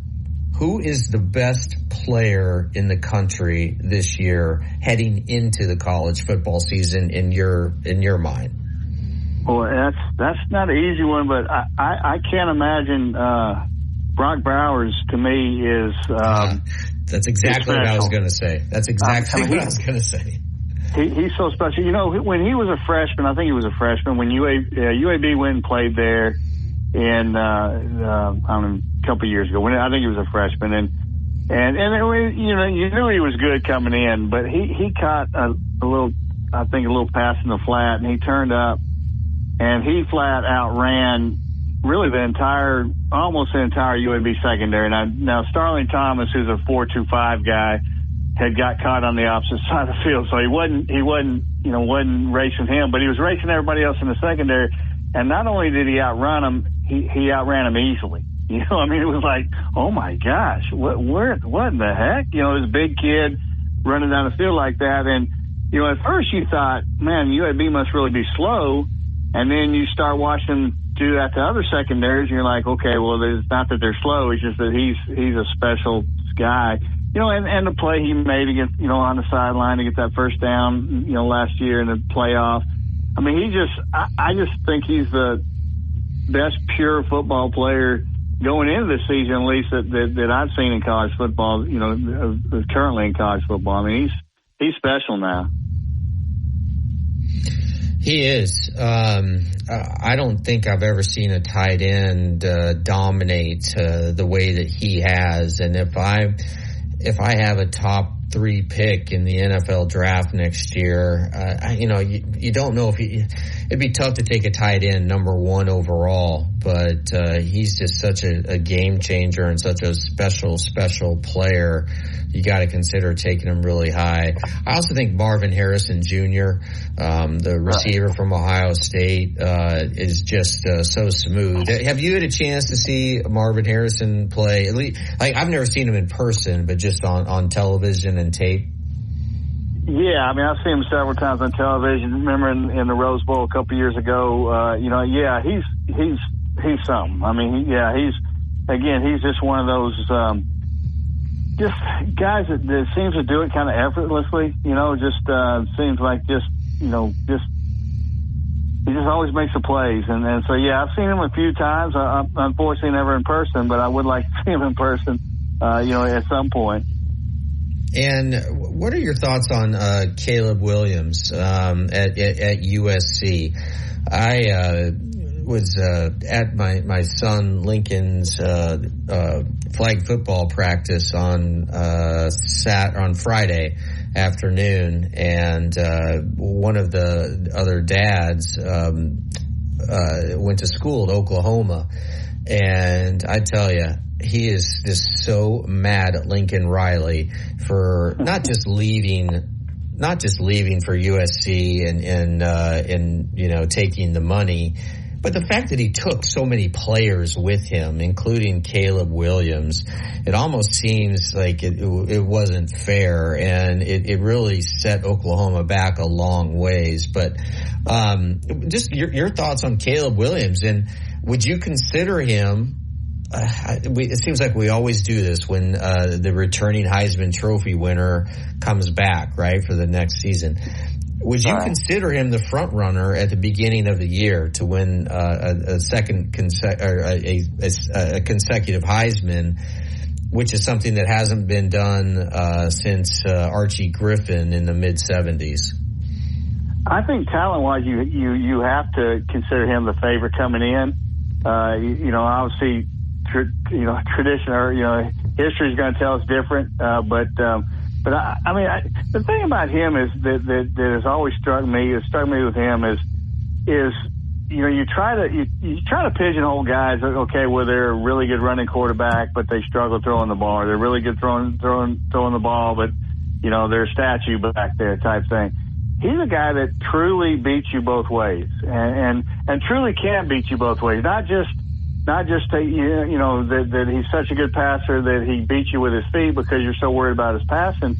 S2: who is the best player in the country this year heading into the college football season in your mind?
S10: Well, that's not an easy one, but I can't imagine Brock Bowers to me is
S2: that's exactly what I was going to say. That's exactly what I was going to say.
S10: He's so special. You know, when he was a freshman, I think he was a freshman when UAB went and played there in a couple of years ago. When I think he was a freshman, and you know, you knew he was good coming in, but he caught a little pass in the flat, and he turned up, and he flat outran really almost the entire UAB secondary. Now Starling Thomas, who's a 4.25 guy, had got caught on the opposite side of the field, so he wasn't racing him, but he was racing everybody else in the secondary. And not only did he outrun him, he outran him easily. You know, I mean, it was like, oh my gosh, what in the heck? You know, this big kid running down the field like that. And, you know, at first you thought, man, UAB must really be slow. And then you start watching them do that to other secondaries, and you're like, okay, well, it's not that they're slow, it's just that he's a special guy. You know, and the play he made against, you know, on the sideline to get that first down, you know, last year in the playoff. I mean, I just think he's the best pure football player going into this season, at least that I've seen in college football, you know, currently in college football. I mean, he's special now.
S2: He is. I don't think I've ever seen a tight end dominate the way that he has. And if I have a top 3 pick in the NFL draft next year, you know, you don't know if it'd be tough to take a tight end number 1 overall, but he's just such a game changer and such a special player. You got to consider taking him really high. I also think Marvin Harrison Jr., the receiver from Ohio State, is just so smooth. Have you had a chance to see Marvin Harrison play? At least, like, I've never seen him in person, but just on television and tape.
S10: Yeah, I mean, I've seen him several times on television. Remember in the Rose Bowl a couple years ago, you know, yeah, he's something. I mean, he's just one of those, just guys that seems to do it kind of effortlessly, you know, just seems like he just always makes the plays. And so, yeah, I've seen him a few times, unfortunately never in person, but I would like to see him in person, you know, at some point.
S2: And what are your thoughts on Caleb Williams at USC? I was at my son Lincoln's flag football practice on Friday afternoon, and one of the other dads went to school at Oklahoma, and I tell you, he is just so mad at Lincoln Riley for not just leaving for USC and you know, taking the money, but the fact that he took so many players with him, including Caleb Williams. It almost seems like it wasn't fair, and it really set Oklahoma back a long ways. But just your thoughts on Caleb Williams, and would you consider him? It seems like we always do this when the returning Heisman Trophy winner comes back, right, for the next season. Would you consider him the front runner at the beginning of the year to win a consecutive Heisman, which is something that hasn't been done since Archie Griffin in the mid-'70s?
S10: I think talent-wise, you have to consider him the favorite coming in. You know, obviously, tradition or, you know, history is going to tell us different. But But the thing about him is that has always struck me with him is you know, you try to pigeonhole guys. Okay, well, they're a really good running quarterback, but they struggle throwing the ball. Or they're really good throwing the ball, but you know, they're a statue back there type thing. He's a guy that truly beats you both ways, and truly can beat you both ways. Not just you know that he's such a good passer that he beats you with his feet because you're so worried about his passing.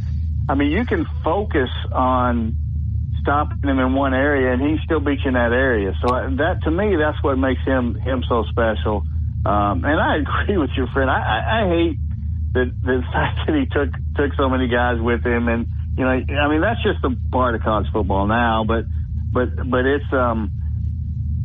S10: I mean, you can focus on stopping him in one area, and he still beats you in that area. So that, to me, that's what makes him so special. And I agree with your friend. I hate the fact that he took so many guys with him, and you know, I mean, that's just a part of college football now. But it's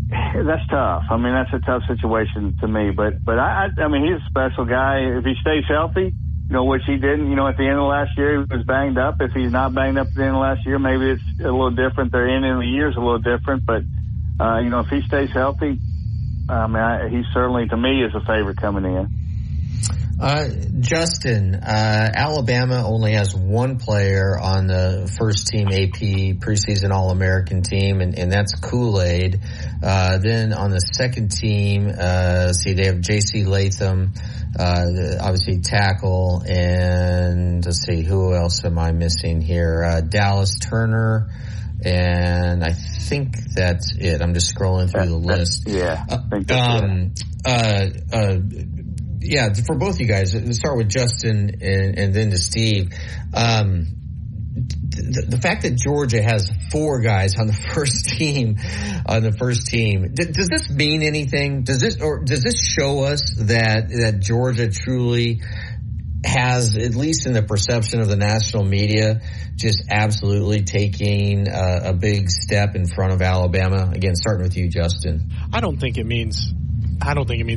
S10: that's tough. I mean, that's a tough situation to me. But I mean, he's a special guy. If he stays healthy, you know, which he didn't, you know, at the end of last year, he was banged up. If he's not banged up at the end of last year, maybe it's a little different. Their end of the year is a little different. But, you know, if he stays healthy, I mean, he certainly, to me, is a favorite coming in.
S2: Justin, Alabama only has one player on the first team AP preseason All-American team, and that's Kool-Aid. Then on the second team, they have J.C. Latham, obviously tackle, and let's see, who else am I missing here? Dallas Turner, and I think that's it. I'm just scrolling through the list.
S10: Yeah, I think that's it.
S2: Yeah, for both you guys, let's start with Justin and then to Steve. The fact that Georgia has four guys on the first team, does this mean anything? Does this show us that Georgia truly has, at least in the perception of the national media, just absolutely taking a big step in front of Alabama? Again, starting with you, Justin.
S9: I don't think it means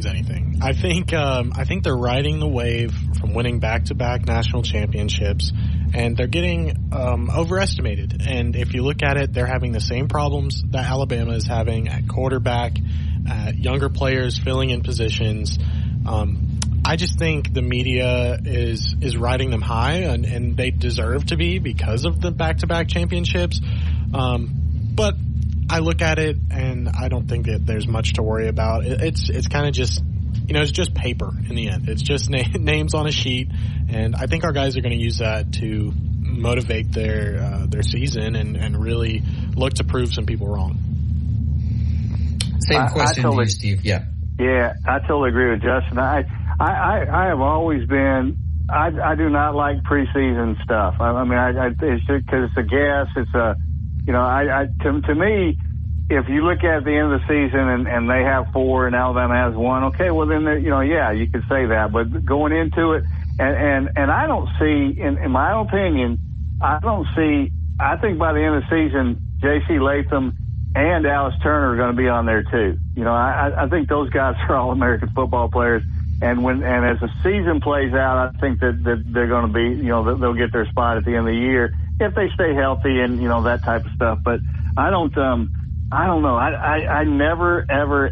S9: anything. I think they're riding the wave from winning back-to-back national championships, and they're getting overestimated. And if you look at it, they're having the same problems that Alabama is having at quarterback, at younger players filling in positions. I just think the media is riding them high, and they deserve to be because of the back-to-back championships. But I look at it, and I don't think that there's much to worry about. It's kind of just, you know, it's just paper in the end. It's just names on a sheet, and I think our guys are going to use that to motivate their season and really look to prove some people wrong.
S2: Same question to you, Steve. Yeah,
S10: I totally agree with Justin. I have always been. I do not like preseason stuff. I mean, it's just because it's a guess. It's a, you know, to me, if you look at the end of the season and they have four and Alabama has one, okay, well then, you know, yeah, you could say that. But going into it, and I don't see, in my opinion, I think by the end of the season, J.C. Latham and Dallas Turner are going to be on there too. You know, I think those guys are all American football players. And as the season plays out, I think that they're going to be, you know, they'll get their spot at the end of the year if they stay healthy and, you know, that type of stuff. But I don't know. I never, ever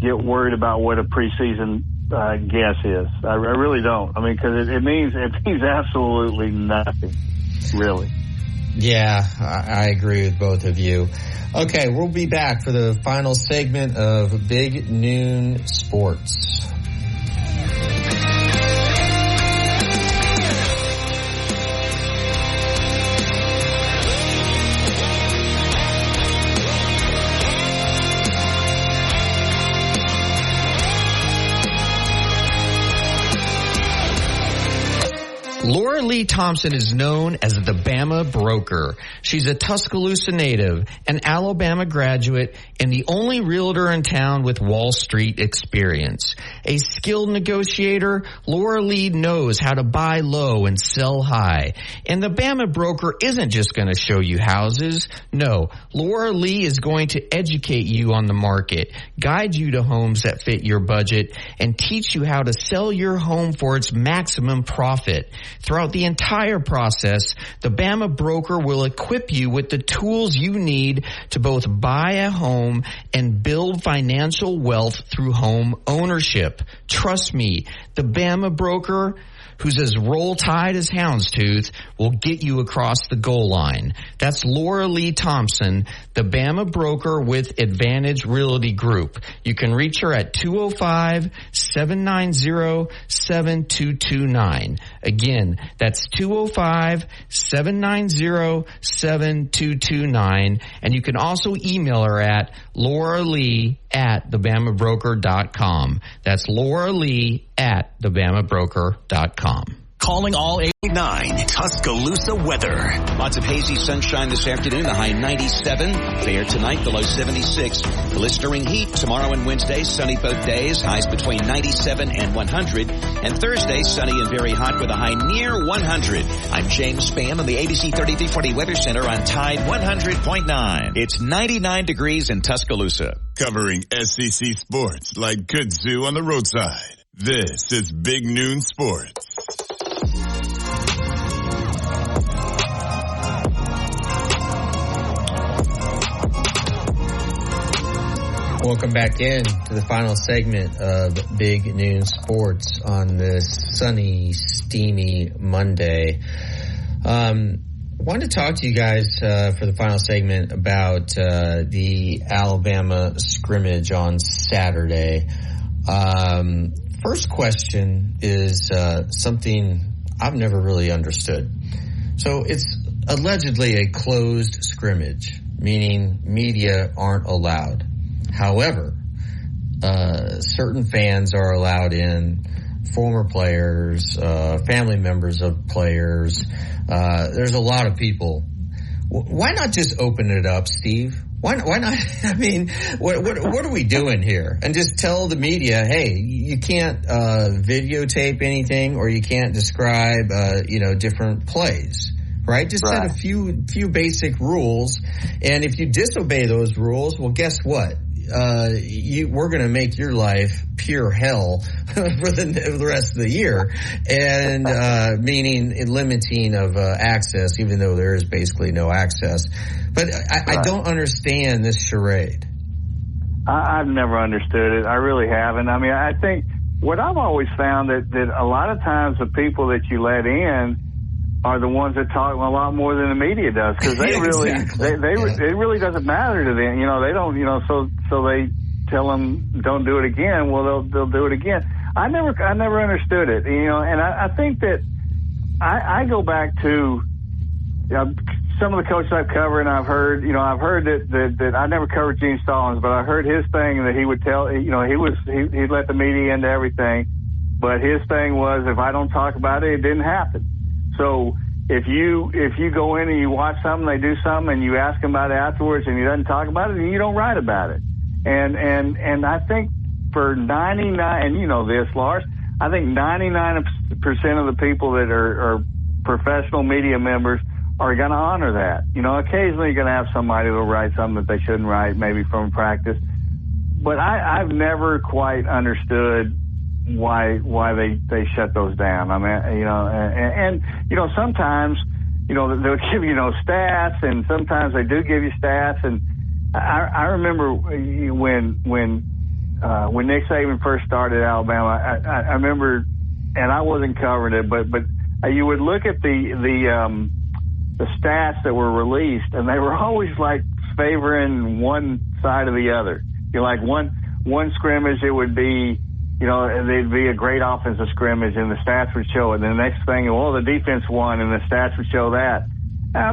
S10: get worried about what a preseason guess is. I really don't. I mean, because it means absolutely nothing, really.
S2: Yeah, I agree with both of you. Okay, we'll be back for the final segment of Big Noon Sports.
S3: Laura Lee Thompson is known as the Bama Broker. She's a Tuscaloosa native, an Alabama graduate, and the only realtor in town with Wall Street experience. A skilled negotiator, Laura Lee knows how to buy low and sell high. And the Bama Broker isn't just going to show you houses. No, Laura Lee is going to educate you on the market, guide you to homes that fit your budget, and teach you how to sell your home for its maximum profit. Throughout the entire process, the Bama Broker will equip you with the tools you need to both buy a home and build financial wealth through home ownership. Trust me, the Bama Broker who's as Roll Tide as houndstooth, will get you across the goal line. That's Laura Lee Thompson, the Bama broker with Advantage Realty Group. You can reach her at 205-790-7229. Again, that's 205-790-7229. And you can also email her at lauralee@thebamabroker.com. That's Laura Lee @thebamabroker.com.
S1: Calling all 89 Tuscaloosa weather.
S6: Lots of hazy sunshine this afternoon, the high 97. Fair tonight, the low 76. Blistering heat tomorrow and Wednesday, sunny both days, highs between 97 and 100. And Thursday, sunny and very hot with a high near 100. I'm James Spann on the ABC 3340 Weather Center on Tide 100.9. It's 99 degrees in Tuscaloosa.
S7: Covering SEC sports like kudzu on the roadside. This is Big Noon Sports.
S2: Welcome back in to the final segment of Big Noon Sports on this sunny, steamy Monday. Wanted to talk to you guys for the final segment about the Alabama scrimmage on Saturday. First question is something I've never really understood. So it's allegedly a closed scrimmage, meaning media aren't allowed. However, certain fans are allowed in, former players, family members of players. There's a lot of people. Why not just open it up, Steve? Why not? I mean, what are we doing here? And just tell the media, hey, you can't videotape anything, or you can't describe, different plays. Right? Just set a few basic rules, and if you disobey those rules, well, guess what? We're going to make your life pure hell for the rest of the year, and meaning limiting of access, even though there is basically no access. But I don't understand this charade.
S10: I've never understood it. I really haven't. I mean, I think what I've always found that a lot of times the people that you let in are the ones that talk a lot more than the media does, because they really, it really doesn't matter to them. They don't, so they tell them don't do it again. Well, they'll do it again. I never understood it, and I think that I go back to some of the coaches I've covered, and I've heard that I never covered Gene Stallings, but I heard his thing that he would tell, he'd let the media into everything, but his thing was, if I don't talk about it, it didn't happen. So if you go in and you watch something, they do something, and you ask them about it afterwards, and he doesn't talk about it, then you don't write about it. And I think for 99, and you know this, Lars, I think 99% of the people that are professional media members are going to honor that. Occasionally you're going to have somebody that'll write something that they shouldn't write, maybe from practice. But I've never quite understood why they shut those down. I mean, and sometimes, they'll give you stats, and sometimes they do give you stats. And I remember when Nick Saban first started at Alabama, I remember, and I wasn't covering it, but you would look at the stats that were released, and they were always like favoring one side or the other. Like one scrimmage, it would be, they'd be a great offensive scrimmage, and the stats would show it. And the next thing, the defense won, and the stats would show that.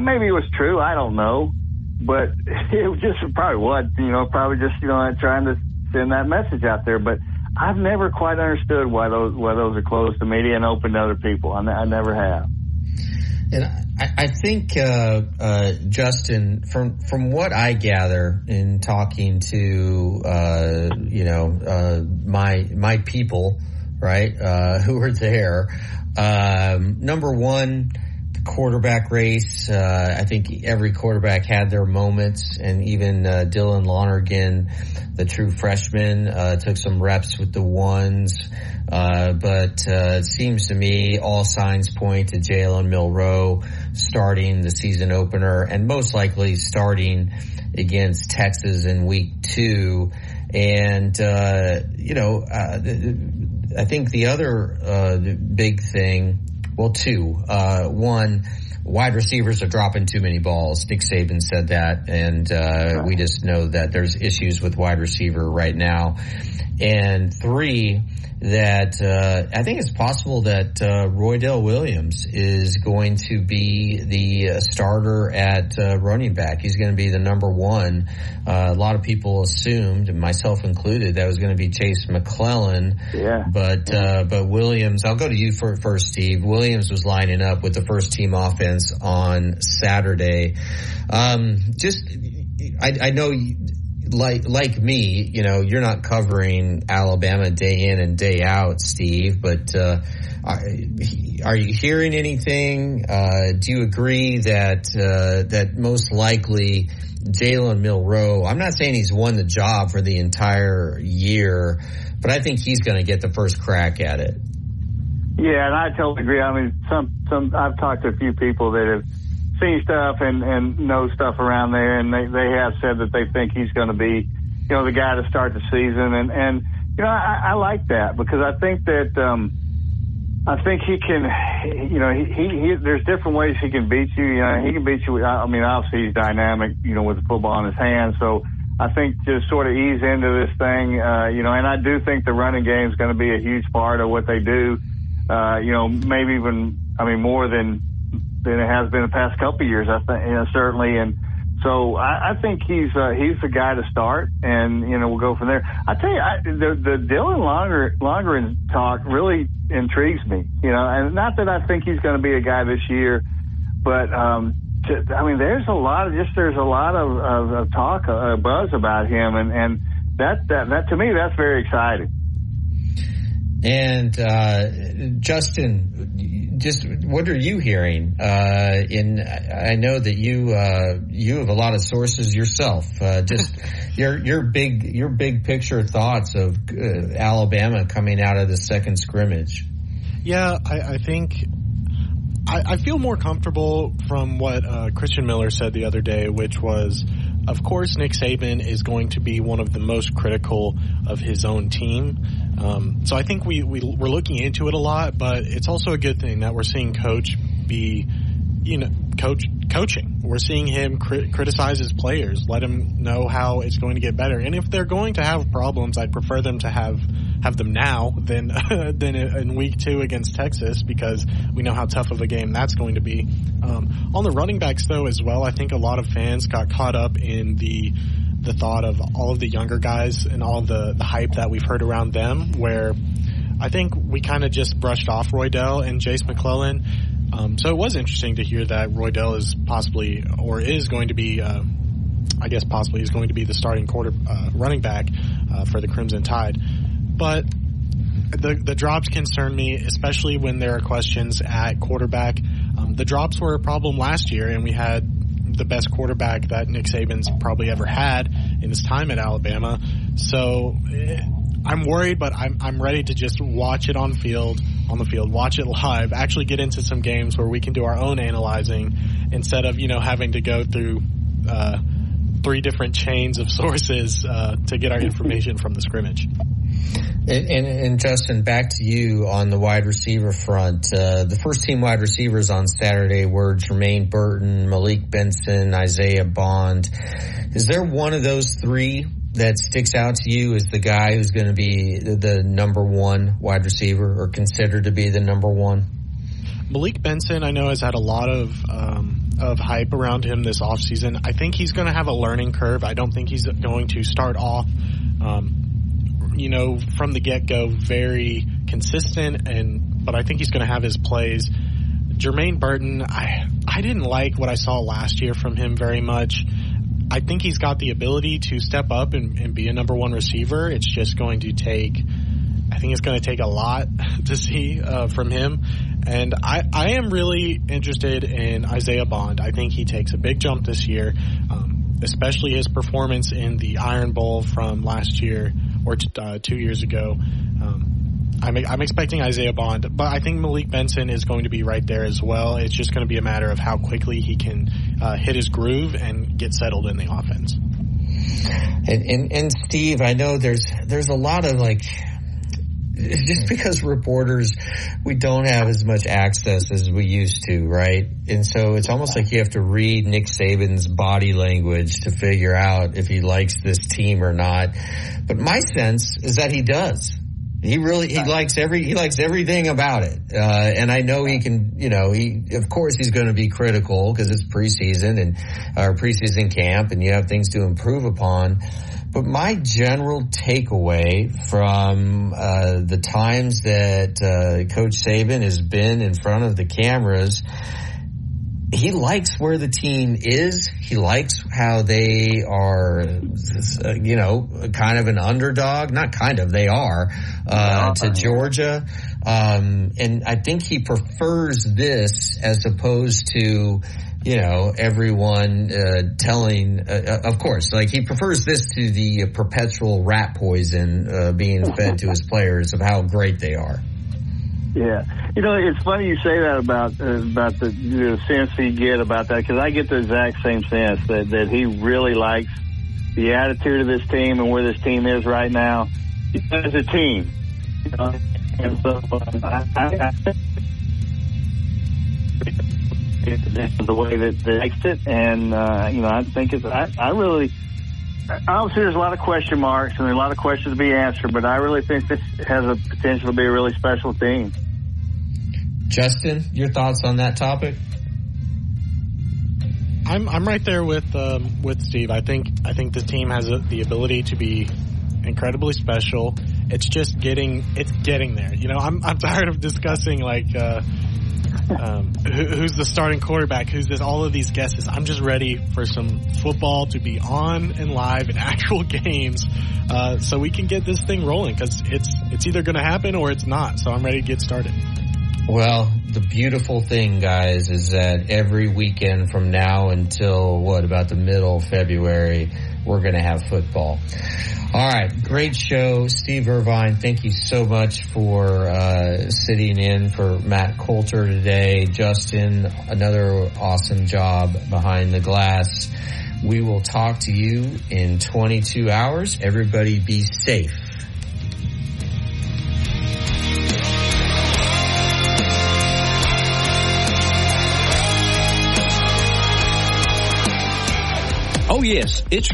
S10: Maybe it was true, I don't know, but it just probably was, probably just trying to send that message out there. But I've never quite understood why those are closed to media and open to other people. I never have.
S2: And I think, Justin, from what I gather in talking to, my people, right, who were there, number one, the quarterback race, I think every quarterback had their moments, and even Dylan Lonergan, the true freshman, took some reps with the ones. But it seems to me all signs point to Jalen Milroe starting the season opener, and most likely starting against Texas in week 2. And, I think the other big thing, well, 2. One, wide receivers are dropping too many balls. Nick Saban said that, and we just know that there's issues with wide receiver right now. And 3, that I think it's possible that Roydell Williams is going to be the starter at running back. He's going to be the number 1. A lot of people assumed, myself included, that was going to be Chase McClellan. Yeah. But Williams, I'll go to you first, Steve. Williams was lining up with the first team offense on Saturday. I know. Like me, you're not covering Alabama day in and day out, Steve, but are you hearing anything? Do you agree that most likely Jalen Milroe, I'm not saying he's won the job for the entire year, but I think he's going to get the first crack at it.
S10: Yeah, and I totally agree. I mean, some I've talked to a few people that have seen stuff and know stuff around there, and they have said that they think he's going to be, the guy to start the season. And I like that, because I think that, I think he can, he there's different ways he can beat you. He can beat you. I mean, obviously he's dynamic, with the football in his hands. So I think just sort of ease into this thing, and I do think the running game is going to be a huge part of what they do. Maybe even, more than it has been the past couple of years, I think, certainly. And so I think he's the guy to start, and, we'll go from there. I tell you, the Dylan Longren talk really intrigues me, and not that I think he's going to be a guy this year, but, there's a lot of talk, buzz about him, and that to me, that's very exciting.
S2: And, Justin, just what are you hearing? I know that you have a lot of sources yourself. Just your big picture thoughts of Alabama coming out of the second scrimmage.
S9: Yeah, I think I feel more comfortable from what Christian Miller said the other day, which was, of course, Nick Saban is going to be one of the most critical of his own team. So I think we're looking into it a lot, but it's also a good thing that we're seeing Coach be, coaching. We're seeing him criticize his players, let him know how it's going to get better. And if they're going to have problems, I'd prefer them to have them now than in week 2 against Texas, because we know how tough of a game that's going to be. On the running backs, though, as well, I think a lot of fans got caught up in the thought of all of the younger guys and all of the hype that we've heard around them, where I think we kind of just brushed off Roydell and Chase McClellan. So it was interesting to hear that Roydell is possibly, or is going to be, possibly is going to be the starting running back for the Crimson Tide. But the drops concern me, especially when there are questions at quarterback. The drops were a problem last year, and we had the best quarterback that Nick Saban's probably ever had in his time at Alabama. So I'm worried, but I'm ready to just watch it on the field, watch it live, actually get into some games where we can do our own analyzing instead of, having to go through 3 different chains of sources to get our information from the scrimmage.
S2: And Justin, back to you on the wide receiver front. The first team wide receivers on Saturday were Jermaine Burton, Malik Benson, Isaiah Bond. Is there one of those 3 that sticks out to you as the guy who's going to be the number 1 wide receiver, or considered to be the number 1?
S9: Malik Benson, I know, has had a lot of hype around him this offseason. I think he's going to have a learning curve. I don't think he's going to start off from the get-go very consistent, but I think he's going to have his plays. Jermaine Burton, I didn't like what I saw last year from him very much. I think he's got the ability to step up and be a number 1 receiver. It's just going to take a lot to see from him. And I am really interested in Isaiah Bond. I think he takes a big jump this year, especially his performance in the Iron Bowl from last year or 2 years ago. I'm expecting Isaiah Bond, but I think Malik Benson is going to be right there as well. It's just going to be a matter of how quickly he can hit his groove and get settled in the offense.
S2: And Steve, I know there's a lot of like, just because reporters, we don't have as much access as we used to, right? And so it's almost like you have to read Nick Saban's body language to figure out if he likes this team or not. But my sense is that he does. He likes everything about it. And I know he can, of course he's going to be critical because it's preseason or preseason camp and you have things to improve upon. But my general takeaway from the times that Coach Saban has been in front of the cameras, he likes where the team is. He likes how they are, kind of an underdog. Not kind of, they are, to Georgia. And I think he prefers this as opposed to, everyone telling, of course, like he prefers this to the perpetual rat poison being fed to his players of how great they are.
S10: Yeah. It's funny you say that about the sense he get about that, because I get the exact same sense that he really likes the attitude of this team and where this team is right now as a team. And so I the way that they likes it, and I think obviously there's a lot of question marks and there's a lot of questions to be answered, but I really think this has a potential to be a really special team.
S2: Justin, your thoughts on that topic?
S9: I'm right there with Steve. I think this team has the ability to be incredibly special. It's just getting there. I'm tired of discussing like who's the starting quarterback, who's this, all of these guesses. I'm just ready for some football to be on and live in actual games, so we can get this thing rolling, because it's either going to happen or it's not. So I'm ready to get started.
S2: Well, the beautiful thing, guys, is that every weekend from now until about the middle of February, we're going to have football. All right, great show. Steve Irvine, thank you so much for sitting in for Matt Coulter today. Justin, another awesome job behind the glass. We will talk to you in 22 hours. Everybody be safe.
S6: Oh, yes, it's